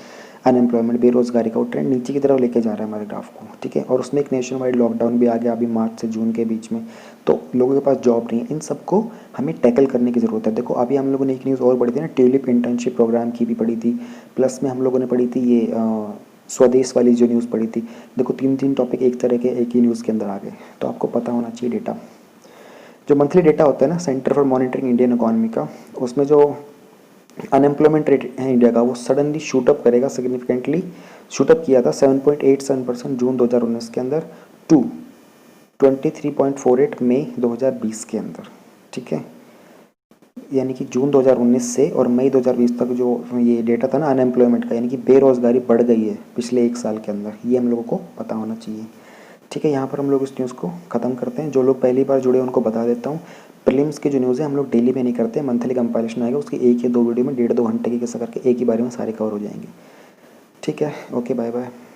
अनएम्प्लॉयमेंट, बेरोजगारी का, वो ट्रेंड नीचे की तरफ लेके जा रहा है हमारे ग्राफ को। ठीक है, और उसमें एक नेशन वाइड लॉकडाउन भी आ गया अभी मार्च से जून के बीच में, तो लोगों के पास जॉब नहीं है। इन सबको हमें टैकल करने की ज़रूरत है। देखो अभी हम लोगों ने एक न्यूज़ और पढ़ी थी ना, ट्यूलिप इंटर्नशिप प्रोग्राम की भी पढ़ी थी, प्लस में हम लोगों ने पढ़ी थी ये स्वदेश वाली जो न्यूज़ पढ़ी थी। देखो 3 टॉपिक एक तरह के एक ही न्यूज़ के अंदर आ गए, तो आपको पता होना चाहिए डेटा। जो मंथली डेटा होता है ना centre for monitoring Indian economy का, उसमें जो अनएम्प्लॉयमेंट रेट है इंडिया का वो सडनली शूटअप करेगा, सिग्निफिकेंटली शूटअप किया था 7.87% जून 2019 के अंदर टू 23.48 मई 2020 के अंदर। ठीक है, यानी कि जून 2019 से और मई 2020 तक जो ये डेटा था ना अनएम्प्लॉयमेंट का, यानी कि बेरोज़गारी बढ़ गई है पिछले एक साल के अंदर, ये हम लोगों को पता होना चाहिए। ठीक है, यहाँ पर हम लोग इस न्यूज़ को ख़त्म करते हैं। जो लोग पहली बार जुड़े उनको बता देता हूँ, प्रीलिम्स की जो न्यूज़ है हम लोग डेली में नहीं करते, मंथली कंपाइलेशन आएगा, उसकी 1 या 2 वीडियो में 1.5-2 घंटे की कैसा करके एक ही बारे में सारे कवर हो जाएंगे। ठीक है, ओके, बाय बाय।